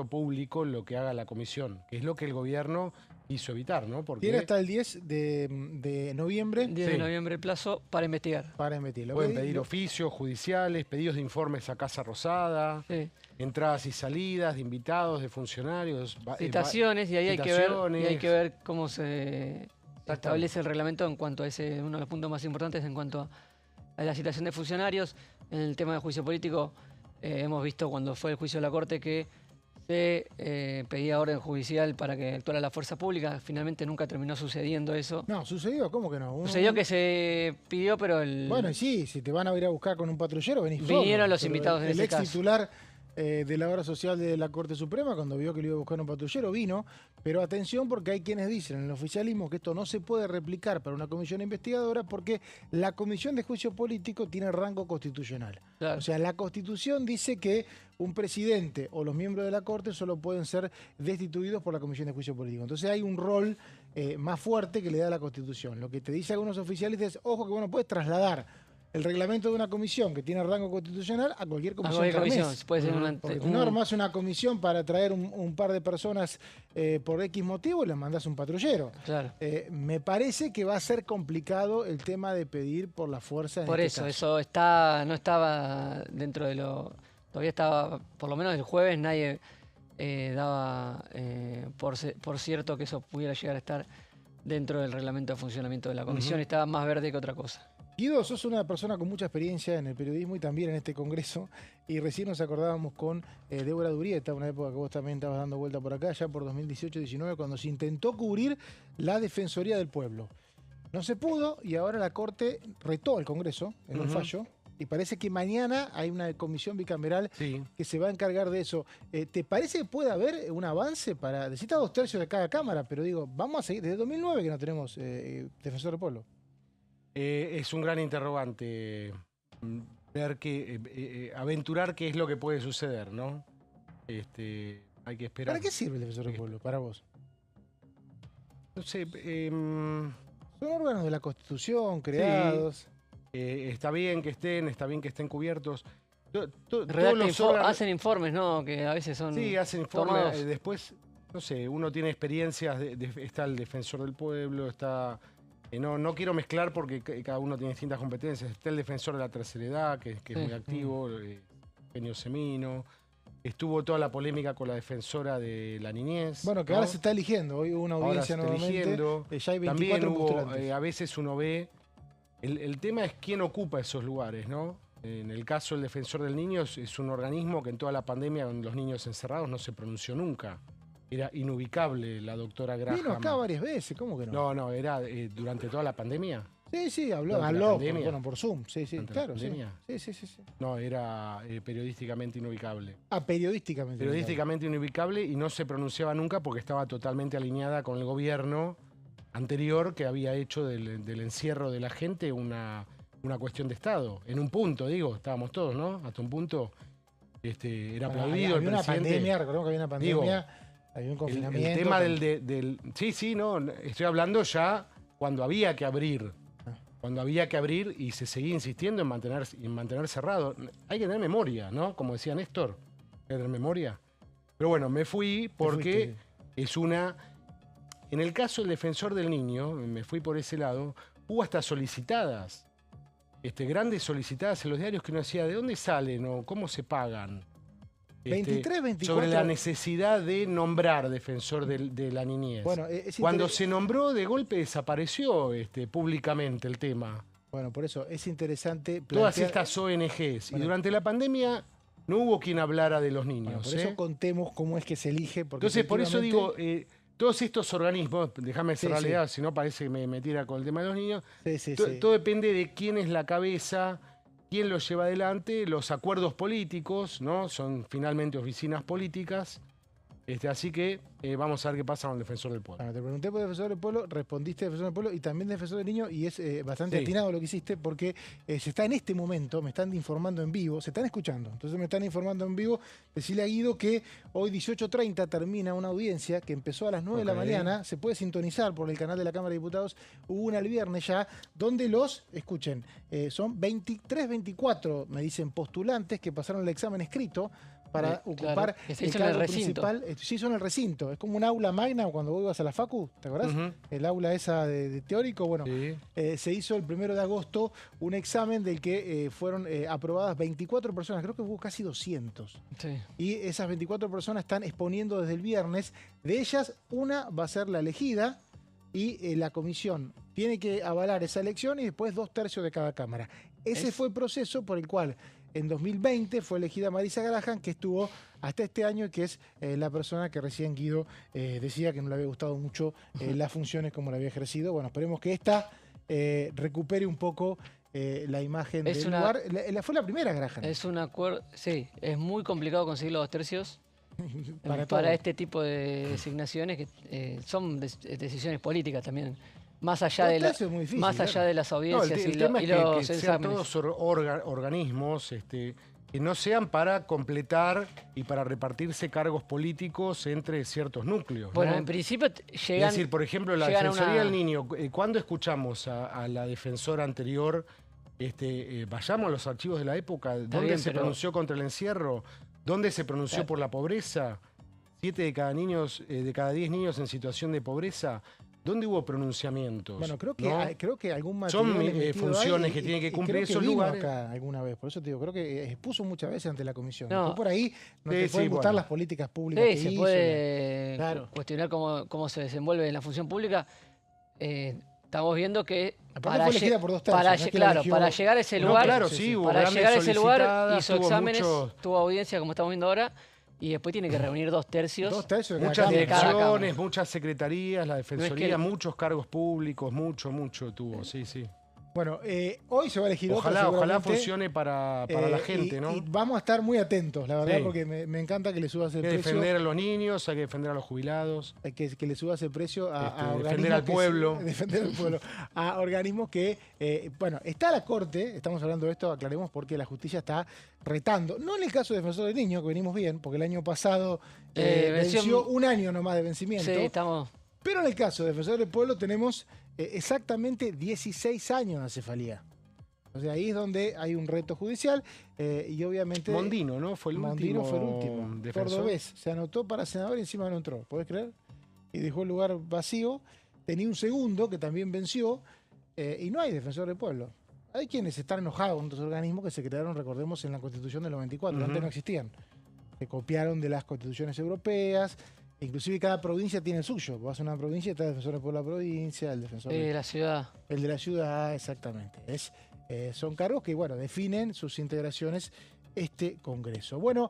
público en lo que haga la comisión, que es lo que el gobierno quiso evitar, ¿no? Porque tiene hasta el 10 de noviembre. 10 de noviembre el plazo para investigar. Pueden pedir oficios judiciales, pedidos de informes a Casa Rosada, entradas y salidas de invitados, de funcionarios. Citaciones, y ahí hay que ver cómo se establece el reglamento en cuanto a ese, uno de los puntos más importantes en cuanto a la citación de funcionarios. En el tema de juicio político, hemos visto cuando fue el juicio de la Corte que pedía orden judicial para que actuara la fuerza pública. Finalmente nunca terminó sucediendo eso. No, ¿sucedió? ¿Cómo que no? Sucedió que se pidió, pero Bueno, sí, si te van a ir a buscar con un patrullero, venís vinieron solo, los pero invitados en el ese ex caso. titular de la obra social de la Corte Suprema, cuando vio que le iba a buscar un patrullero, vino. Pero atención, porque hay quienes dicen en el oficialismo que esto no se puede replicar para una comisión investigadora porque la Comisión de Juicio Político tiene rango constitucional. Claro. O sea, la Constitución dice que un presidente o los miembros de la Corte solo pueden ser destituidos por la Comisión de Juicio Político. Entonces hay un rol más fuerte que le da la Constitución. Lo que te dice algunos oficiales es, ojo que vos no puedes trasladar el reglamento de una comisión que tiene rango constitucional a cualquier comisión. A cualquier comisión, puede ser Porque tú no armás una comisión para traer un par de personas por X motivo y le mandás un patrullero. Claro. Me parece que va a ser complicado el tema de pedir por la fuerza. Por eso no estaba dentro de lo... Todavía estaba, por lo menos el jueves, nadie daba por cierto que eso pudiera llegar a estar dentro del reglamento de funcionamiento de la comisión. Estaba más verde que otra cosa. Guido, sos una persona con mucha experiencia en el periodismo y también en este congreso, y recién nos acordábamos con Débora Durieta, una época que vos también estabas dando vuelta por acá, ya por 2018-19, cuando se intentó cubrir la Defensoría del Pueblo. No se pudo y ahora la Corte retó al Congreso en un fallo, y parece que mañana hay una comisión bicameral que se va a encargar de eso. ¿Te parece que puede haber un avance para... Necesita 2/3 de cada cámara, pero digo, vamos a seguir, desde 2009 que no tenemos Defensor del Pueblo. Es un gran interrogante ver aventurar qué es lo que puede suceder, ¿no? Hay que esperar. ¿Para qué sirve el Defensor del Pueblo, para vos? No sé. Son órganos de la Constitución creados. Está bien que estén cubiertos. Hacen informes, ¿no? Que a veces son... Sí, hacen informes. Después, no sé, uno tiene experiencias. Está el Defensor del Pueblo, está... No quiero mezclar porque cada uno tiene distintas competencias. Está el Defensor de la Tercera Edad, que es muy activo, Eugenio Semino. Estuvo toda la polémica con la defensora de la niñez. Bueno, que ahora se está eligiendo. Hoy hubo una audiencia nuevamente. Ya hay 24 También postulantes. a veces uno ve... El tema es quién ocupa esos lugares, ¿no? En el caso del Defensor del Niño es un organismo que en toda la pandemia con los niños encerrados no se pronunció nunca. Era inubicable la doctora Graham. Vino acá varias veces, ¿cómo que no? No, era durante toda la pandemia. Sí, habló por Zoom. Sí, claro. Sí. No, era periodísticamente inubicable. Periodísticamente. Periodísticamente inubicable y no se pronunciaba nunca porque estaba totalmente alineada con el gobierno anterior que había hecho del encierro de la gente una cuestión de Estado. En un punto, estábamos todos, ¿no? Hasta un punto era aplaudido el presidente. Recordemos que había una pandemia, había un confinamiento. El tema del... Sí, no, estoy hablando ya cuando había que abrir. Cuando había que abrir y se seguía insistiendo en mantener cerrado. Hay que tener memoria, ¿no? Como decía Néstor, hay que tener memoria. Pero bueno, me fui porque es una... En el caso del Defensor del Niño, me fui por ese lado, hubo hasta solicitadas, grandes solicitadas en los diarios que uno decía, ¿de dónde salen o cómo se pagan? 23, 24... Sobre la necesidad de nombrar Defensor de la Niñez. Bueno, cuando se nombró, de golpe desapareció públicamente el tema. Bueno, por eso es interesante... Todas estas ONGs. Bueno, y durante la pandemia no hubo quien hablara de los niños. Bueno, por eso contemos cómo es que se elige. Porque entonces, por eso digo... todos estos organismos, déjame cerrar la idea, si no parece que me tira con el tema de los niños, todo depende de quién es la cabeza, quién lo lleva adelante, los acuerdos políticos, ¿no? Son finalmente oficinas políticas, así que vamos a ver qué pasa con el Defensor del Pueblo. Bueno, te pregunté por el Defensor del Pueblo, respondiste Defensor del Pueblo y también Defensor del Niño, y es bastante atinado lo que hiciste porque se está en este momento, me están informando en vivo, se están escuchando, entonces me están informando en vivo. Decirle a Guido que hoy 18:30 termina una audiencia que empezó a las 9 de la mañana, se puede sintonizar por el canal de la Cámara de Diputados, hubo una el viernes ya, donde escuchen, son 24, me dicen, postulantes que pasaron el examen escrito para ocupar el cargo principal. Sí, son el recinto. Es como un aula magna cuando vos ibas a la facu, ¿te acordás? El aula esa de teórico. Bueno, se hizo el 1 de agosto un examen del que fueron aprobadas 24 personas. Creo que hubo casi 200. Sí. Y esas 24 personas están exponiendo desde el viernes. De ellas, una va a ser la elegida y la comisión tiene que avalar esa elección y después 2/3 de cada cámara. Ese fue el proceso por el cual en 2020 fue elegida Marisa Graham, que estuvo hasta este año y que es la persona que recién Guido decía que no le había gustado mucho las funciones como la había ejercido. Bueno, esperemos que esta recupere un poco la imagen del lugar. Fue la primera Graham. Es un acuerdo, sí, es muy complicado conseguir los 2 tercios para este tipo de designaciones que son decisiones políticas también. Más allá, de, difícil, más allá de las audiencias el tema es los que sean todos organismos que no sean para completar y para repartirse cargos políticos entre ciertos núcleos. Bueno, ¿no? en principio llegan... Es decir, por ejemplo, la Defensoría del Niño, ¿cuándo escuchamos a la defensora anterior? Vayamos a los archivos de la época, ¿dónde se pronunció contra el encierro? ¿Dónde se pronunció por la pobreza? 7 de cada 10 niños en situación de pobreza. ¿Dónde hubo pronunciamientos? Bueno, creo que algún material son funciones que tienen que cumplir esos lugares. Acá alguna vez, por eso te digo, creo que expuso muchas veces ante la comisión. No. Por ahí no te pueden gustar las políticas públicas que se hizo, puede cuestionar cómo se desenvuelve en la función pública. Estamos viendo que para llegar a ese lugar, para llegar a ese lugar hizo exámenes, tuvo audiencia como estamos viendo ahora. Y después tiene que reunir 2 tercios. 2 tercios de muchas direcciones, muchas secretarías, la Defensoría, muchos cargos públicos, mucho tuvo, sí. Bueno, hoy se va a elegir ojalá funcione para la gente, ¿no? Y vamos a estar muy atentos, la verdad, porque me encanta que le subas el precio. Hay que defender a los niños, hay que defender a los jubilados. Hay que le subas el precio a defender al pueblo. Defender al pueblo. A organismos que, bueno, está la Corte, estamos hablando de esto, aclaremos, porque la justicia está retando. No en el caso de Defensor del Niño, que venimos bien, porque el año pasado venció un año nomás de vencimiento. Sí, estamos... Pero en el caso de Defensor del Pueblo tenemos exactamente 16 años de acefalía. O sea, ahí es donde hay un reto judicial y obviamente... Mondino, ¿no? Fue el último defensor. Cordobés. Se anotó para senador y encima no entró. ¿Podés creer? Y dejó el lugar vacío. Tenía un segundo que también venció y no hay defensor del pueblo. Hay quienes están enojados con otros organismos que se crearon, recordemos, en la Constitución del 94. Antes no existían. Se copiaron de las constituciones europeas. Inclusive cada provincia tiene el suyo. Vas a una provincia y está el defensor del pueblo de la provincia, el defensor de la ciudad. El de la ciudad, exactamente. Son cargos que, bueno, definen sus integraciones este Congreso. Bueno,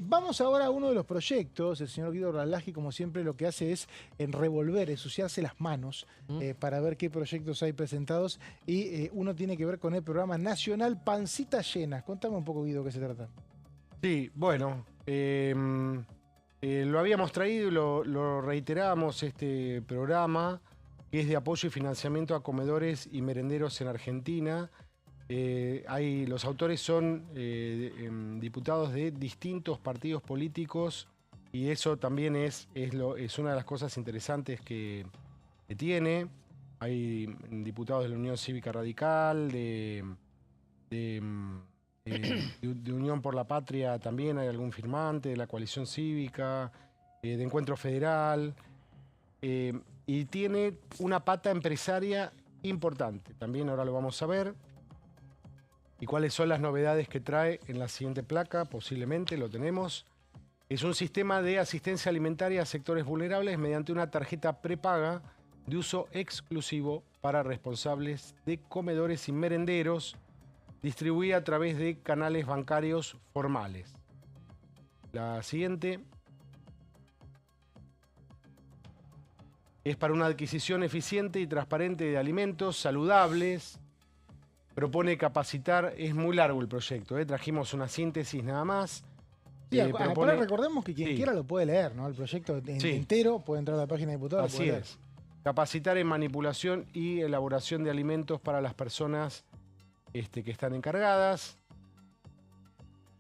vamos ahora a uno de los proyectos. El señor Guido Ralaji, como siempre, lo que hace es revolver, ensuciarse las manos para ver qué proyectos hay presentados. Y uno tiene que ver con el programa nacional Pancitas Llenas. Contame un poco, Guido, qué se trata. Sí, bueno... lo habíamos traído y lo reiteramos, este programa, que es de apoyo y financiamiento a comedores y merenderos en Argentina. Los autores son diputados de distintos partidos políticos y eso también es una de las cosas interesantes que tiene. Hay diputados de la Unión Cívica Radical, de Unión por la Patria también hay algún firmante, de la Coalición Cívica, de Encuentro Federal, y tiene una pata empresaria importante. También ahora lo vamos a ver. ¿Y cuáles son las novedades que trae en la siguiente placa? Posiblemente lo tenemos. Es un sistema de asistencia alimentaria a sectores vulnerables mediante una tarjeta prepaga de uso exclusivo para responsables de comedores y merenderos, distribuida a través de canales bancarios formales. La siguiente es para una adquisición eficiente y transparente de alimentos saludables. Propone capacitar, es muy largo el proyecto, trajimos una síntesis nada más. Sí, ahora recordemos que quien quiera lo puede leer, ¿no? El proyecto entero puede entrar a la página de diputados. Así es. Capacitar en manipulación y elaboración de alimentos para las personas que están encargadas.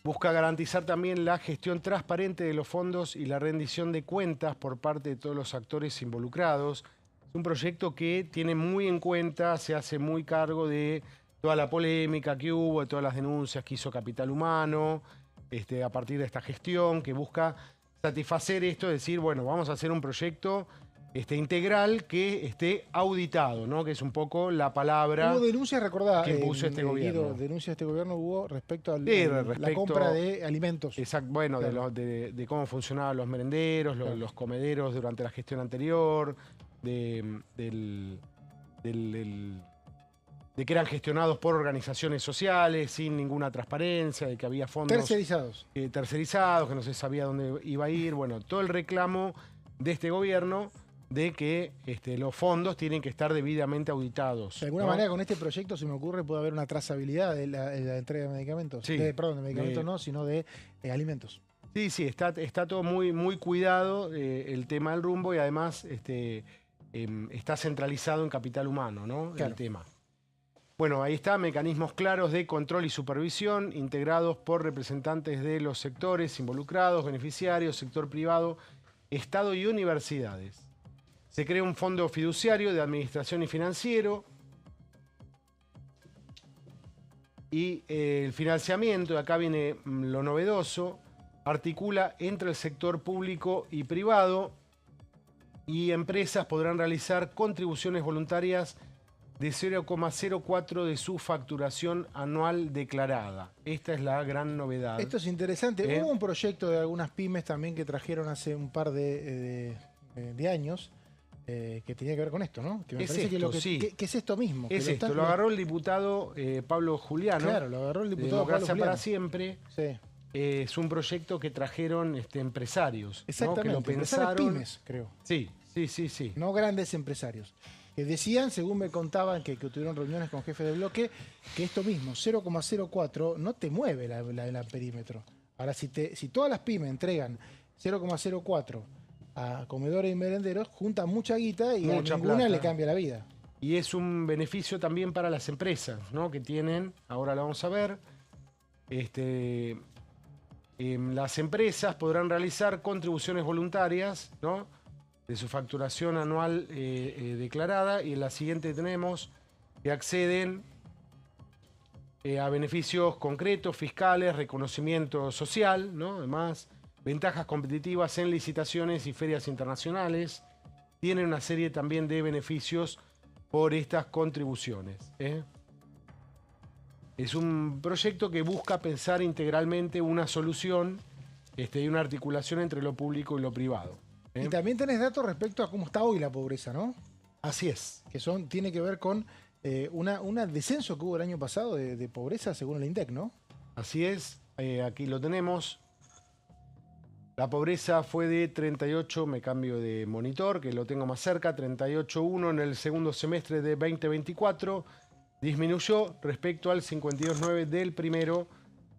Busca garantizar también la gestión transparente de los fondos y la rendición de cuentas por parte de todos los actores involucrados. Es un proyecto que tiene muy en cuenta, se hace muy cargo de toda la polémica que hubo, de todas las denuncias que hizo Capital Humano, a partir de esta gestión, que busca satisfacer esto, decir, bueno, vamos a hacer un proyecto integral que esté auditado, ¿no? Que es un poco la palabra. Hubo denuncias, recordá, que puso este gobierno. Denuncias de este gobierno hubo respecto a la compra de alimentos. Exacto, bueno, claro. de cómo funcionaban los merenderos, claro, los comederos durante la gestión anterior, de que eran gestionados por organizaciones sociales sin ninguna transparencia, de que había fondos Tercerizados. tercerizados, que no se sabía dónde iba a ir. Bueno, todo el reclamo de este gobierno de que los fondos tienen que estar debidamente auditados. De alguna ¿no? manera, con este proyecto, se me ocurre, puede haber una trazabilidad de la entrega de medicamentos. Sí. Perdón, de medicamentos no, sino de alimentos. Sí, sí, está todo muy, muy cuidado el tema del rumbo y además está centralizado en capital humano, ¿no? Claro. El tema. Bueno, ahí está, mecanismos claros de control y supervisión integrados por representantes de los sectores involucrados, beneficiarios, sector privado, Estado y universidades. Se crea un fondo fiduciario de administración y financiero y el financiamiento, acá viene lo novedoso, articula entre el sector público y privado y empresas podrán realizar contribuciones voluntarias de 0,04 de su facturación anual declarada. Esta es la gran novedad. Esto es interesante. Hubo un proyecto de algunas pymes también que trajeron hace un par de años que tenía que ver con esto, ¿no? Que me parece que es esto mismo. Es esto, lo agarró el diputado Pablo Juliano. Claro, lo agarró el diputado Democracia Pablo para Juliano. Siempre. Sí. Es un proyecto que trajeron empresarios. Exactamente, ¿no? Que lo empresarios pensaron. pymes, creo. Sí, sí, sí, sí. No grandes empresarios. Que decían, según me contaban, que tuvieron reuniones con jefes de bloque, que esto mismo, 0,04, no te mueve el perímetro. Ahora, si todas las pymes entregan 0,04 a comedores y merenderos, juntan mucha guita y Mucha a ninguna plata. le cambia la vida. Y es un beneficio también para las empresas, ¿no? Que tienen, ahora lo vamos a ver, las empresas podrán realizar contribuciones voluntarias, ¿no? De su facturación anual declarada, y en la siguiente tenemos que acceden a beneficios concretos, fiscales, reconocimiento social, ¿no? Además, ventajas competitivas en licitaciones y ferias internacionales. Tienen una serie también de beneficios por estas contribuciones. Es un proyecto que busca pensar integralmente una solución y una articulación entre lo público y lo privado. Y también tenés datos respecto a cómo está hoy la pobreza, ¿no? Así es. Que tiene que ver con un descenso que hubo el año pasado de pobreza según el INDEC, ¿no? Así es. Aquí lo tenemos. La pobreza fue de 38, me cambio de monitor, que lo tengo más cerca, 38,1 en el segundo semestre de 2024. Disminuyó respecto al 52,9 del primero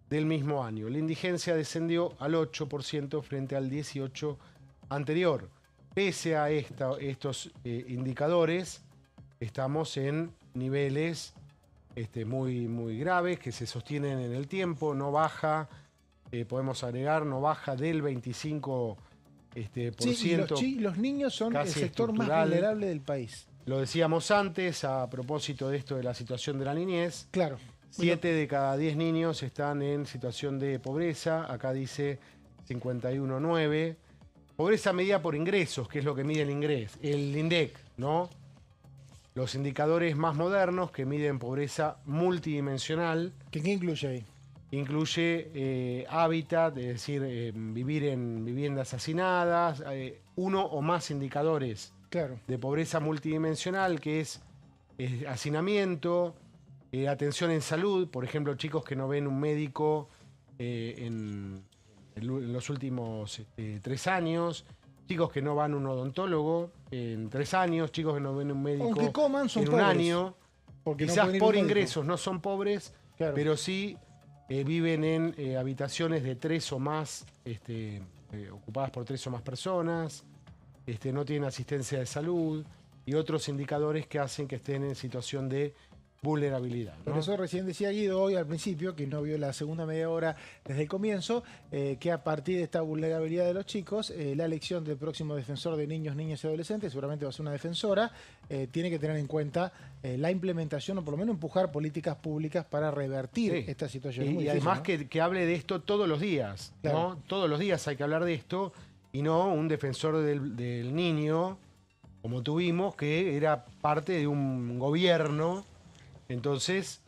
del mismo año. La indigencia descendió al 8% frente al 18% anterior. Pese a estos indicadores, estamos en niveles muy, muy graves que se sostienen en el tiempo, no baja, podemos agregar, no baja del 25%. Sí, y los niños son el sector más vulnerable del país. Lo decíamos antes, a propósito de esto de la situación de la niñez. Claro. 7 de cada 10 niños están en situación de pobreza, acá dice 51,9. Pobreza medida por ingresos, que es lo que mide el INDEC, ¿no? Los indicadores más modernos que miden pobreza multidimensional. ¿Qué incluye ahí? Incluye hábitat, es decir, vivir en viviendas hacinadas, uno o más indicadores de pobreza multidimensional, que es hacinamiento, atención en salud, por ejemplo, chicos que no ven un médico en los últimos 3 años, chicos que no van a un odontólogo en 3 años, chicos que no ven un médico aunque coman, son en pobres, un año. Quizás no por ingresos no son pobres, pero sí viven en habitaciones de 3 o más, ocupadas por 3 o más personas, no tienen asistencia de salud y otros indicadores que hacen que estén en situación de vulnerabilidad, ¿no? Por eso recién decía Guido hoy al principio, que no vio la segunda media hora desde el comienzo, que a partir de esta vulnerabilidad de los chicos, la elección del próximo defensor de niños, niñas y adolescentes, seguramente va a ser una defensora, tiene que tener en cuenta la implementación o por lo menos empujar políticas públicas para revertir esta situación. Y además, ¿no? que hable de esto todos los días, ¿no? Todos los días hay que hablar de esto y no un defensor del niño, como tuvimos, que era parte de un gobierno. Entonces,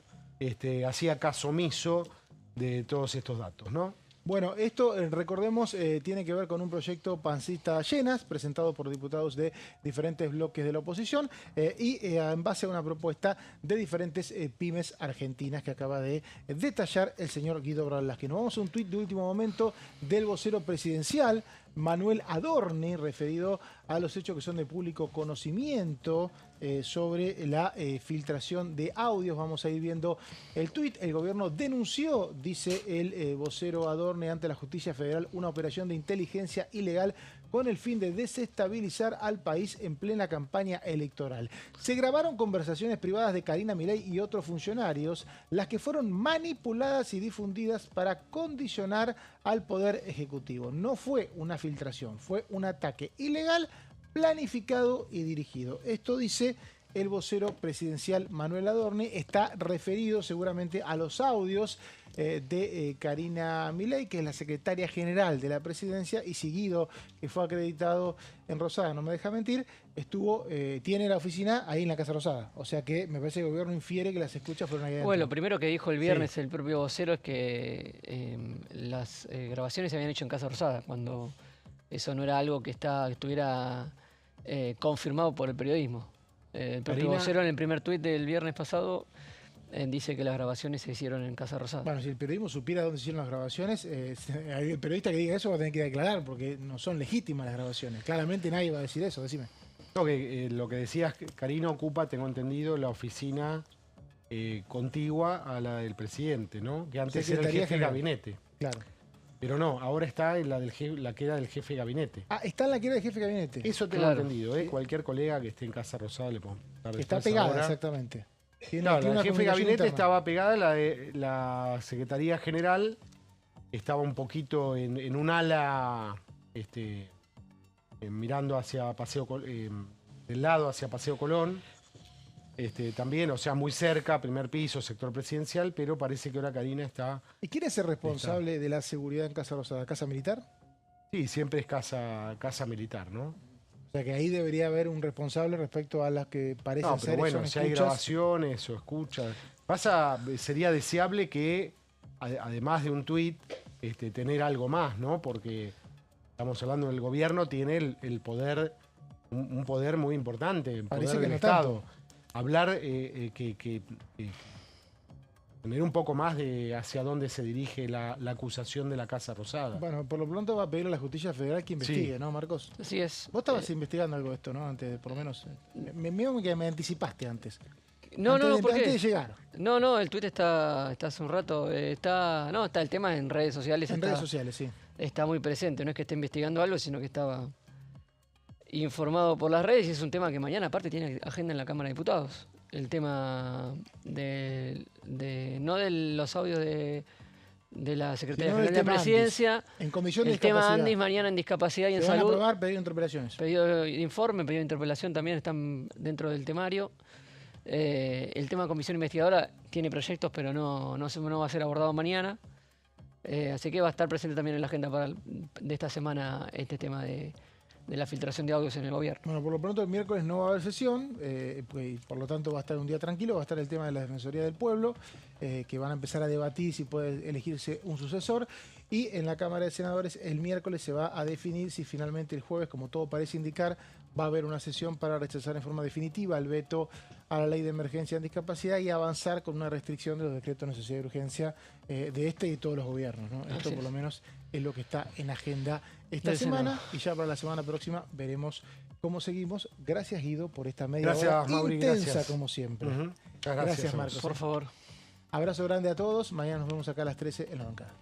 hacía caso omiso de todos estos datos, ¿no? Bueno, esto, recordemos, tiene que ver con un proyecto Pancita Llenas, presentado por diputados de diferentes bloques de la oposición en base a una propuesta de diferentes pymes argentinas que acaba de detallar el señor Guido Velázquez. Nos vamos a un tuit de último momento del vocero presidencial, Manuel Adorni, referido a los hechos que son de público conocimiento sobre la filtración de audios. Vamos a ir viendo el tuit. El gobierno denunció, dice el vocero Adorni, ante la justicia federal una operación de inteligencia ilegal con el fin de desestabilizar al país en plena campaña electoral. Se grabaron conversaciones privadas de Karina Milei y otros funcionarios, las que fueron manipuladas y difundidas para condicionar al Poder Ejecutivo. No fue una filtración, fue un ataque ilegal, planificado y dirigido. Esto dice el vocero presidencial Manuel Adorni. Está referido seguramente a los audios de Karina Milei, que es la secretaria general de la presidencia, y Guido, que fue acreditado en Rosada, no me deja mentir, tiene la oficina ahí en la Casa Rosada. O sea que me parece que el gobierno infiere que las escuchas fueron ahí adentro. Bueno, lo primero que dijo el viernes el propio vocero es que las grabaciones se habían hecho en Casa Rosada, cuando eso no era algo que estuviera confirmado por el periodismo. El propio vocero en el primer tuit del viernes pasado dice que las grabaciones se hicieron en Casa Rosada. Bueno, si el periodismo supiera dónde se hicieron las grabaciones, el periodista que diga eso va a tener que declarar, porque no son legítimas las grabaciones. Claramente nadie va a decir eso, decime. No, lo que decías, Karina ocupa, tengo entendido, la oficina contigua a la del presidente, ¿no? Que antes era el jefe de gabinete. Claro. Pero no, ahora está en la que era del jefe de gabinete. Ah, está en la que era del jefe de gabinete. Eso tengo entendido, ¿eh? Cualquier colega que esté en Casa Rosada le puedo dar. Está pegada, exactamente. No, la del jefe de gabinete interna. Estaba pegada, la de la Secretaría General estaba un poquito en un ala, mirando hacia del lado hacia Paseo Colón. También, o sea, muy cerca, primer piso, sector presidencial, pero parece que ahora Karina está... ¿Y quién es el responsable de la seguridad en Casa Rosada? ¿Casa Militar? Sí, siempre es casa militar, ¿no? O sea que ahí debería haber un responsable respecto a las que parecen ser. Bueno, si hay grabaciones o escuchas... sería deseable que, además de un tuit, tener algo más, ¿no? Porque estamos hablando del gobierno, tiene el poder, un poder muy importante, el poder del Estado. Hablar, tener un poco más de hacia dónde se dirige la acusación de la Casa Rosada. Bueno, por lo pronto va a pedir a la justicia federal que investigue, ¿no, Marcos? Así es. Vos estabas investigando algo de esto, ¿no? Antes, por lo menos. Me anticipaste antes. No, ¿por qué? Antes de llegar. No, el tuit está hace un rato. Está el tema en redes sociales. En redes sociales, sí. Está muy presente. No es que esté investigando algo, sino que estaba informado por las redes, y es un tema que mañana aparte tiene agenda en la Cámara de Diputados. El tema no de los audios de la Secretaría General de la Presidencia. En comisión de el tema Andis mañana en discapacidad y en salud. Van a aprobar pedido de interpelaciones. Pedido de informe, pedido de interpelación también están dentro del temario. El tema comisión investigadora tiene proyectos, pero no va a ser abordado mañana. Así que va a estar presente también en la agenda de esta semana este tema de la filtración de audios en el gobierno. Bueno, por lo pronto el miércoles no va a haber sesión, pues, por lo tanto va a estar un día tranquilo, va a estar el tema de la Defensoría del Pueblo, que van a empezar a debatir si puede elegirse un sucesor, y en la Cámara de Senadores el miércoles se va a definir si finalmente el jueves, como todo parece indicar, va a haber una sesión para rechazar en forma definitiva el veto a la ley de emergencia en discapacidad y avanzar con una restricción de los decretos de necesidad y urgencia de este y de todos los gobiernos, ¿no? Esto por lo menos es lo que está en agenda esta semana, y ya para la semana próxima veremos cómo seguimos. Gracias, Guido, por esta media hora intensa, como siempre. Gracias, Marcos. Por favor. Abrazo grande a todos. Mañana nos vemos acá a las 13 en la bancada.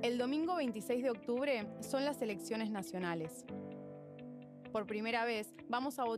El domingo 26 de octubre son las elecciones nacionales. Por primera vez vamos a votar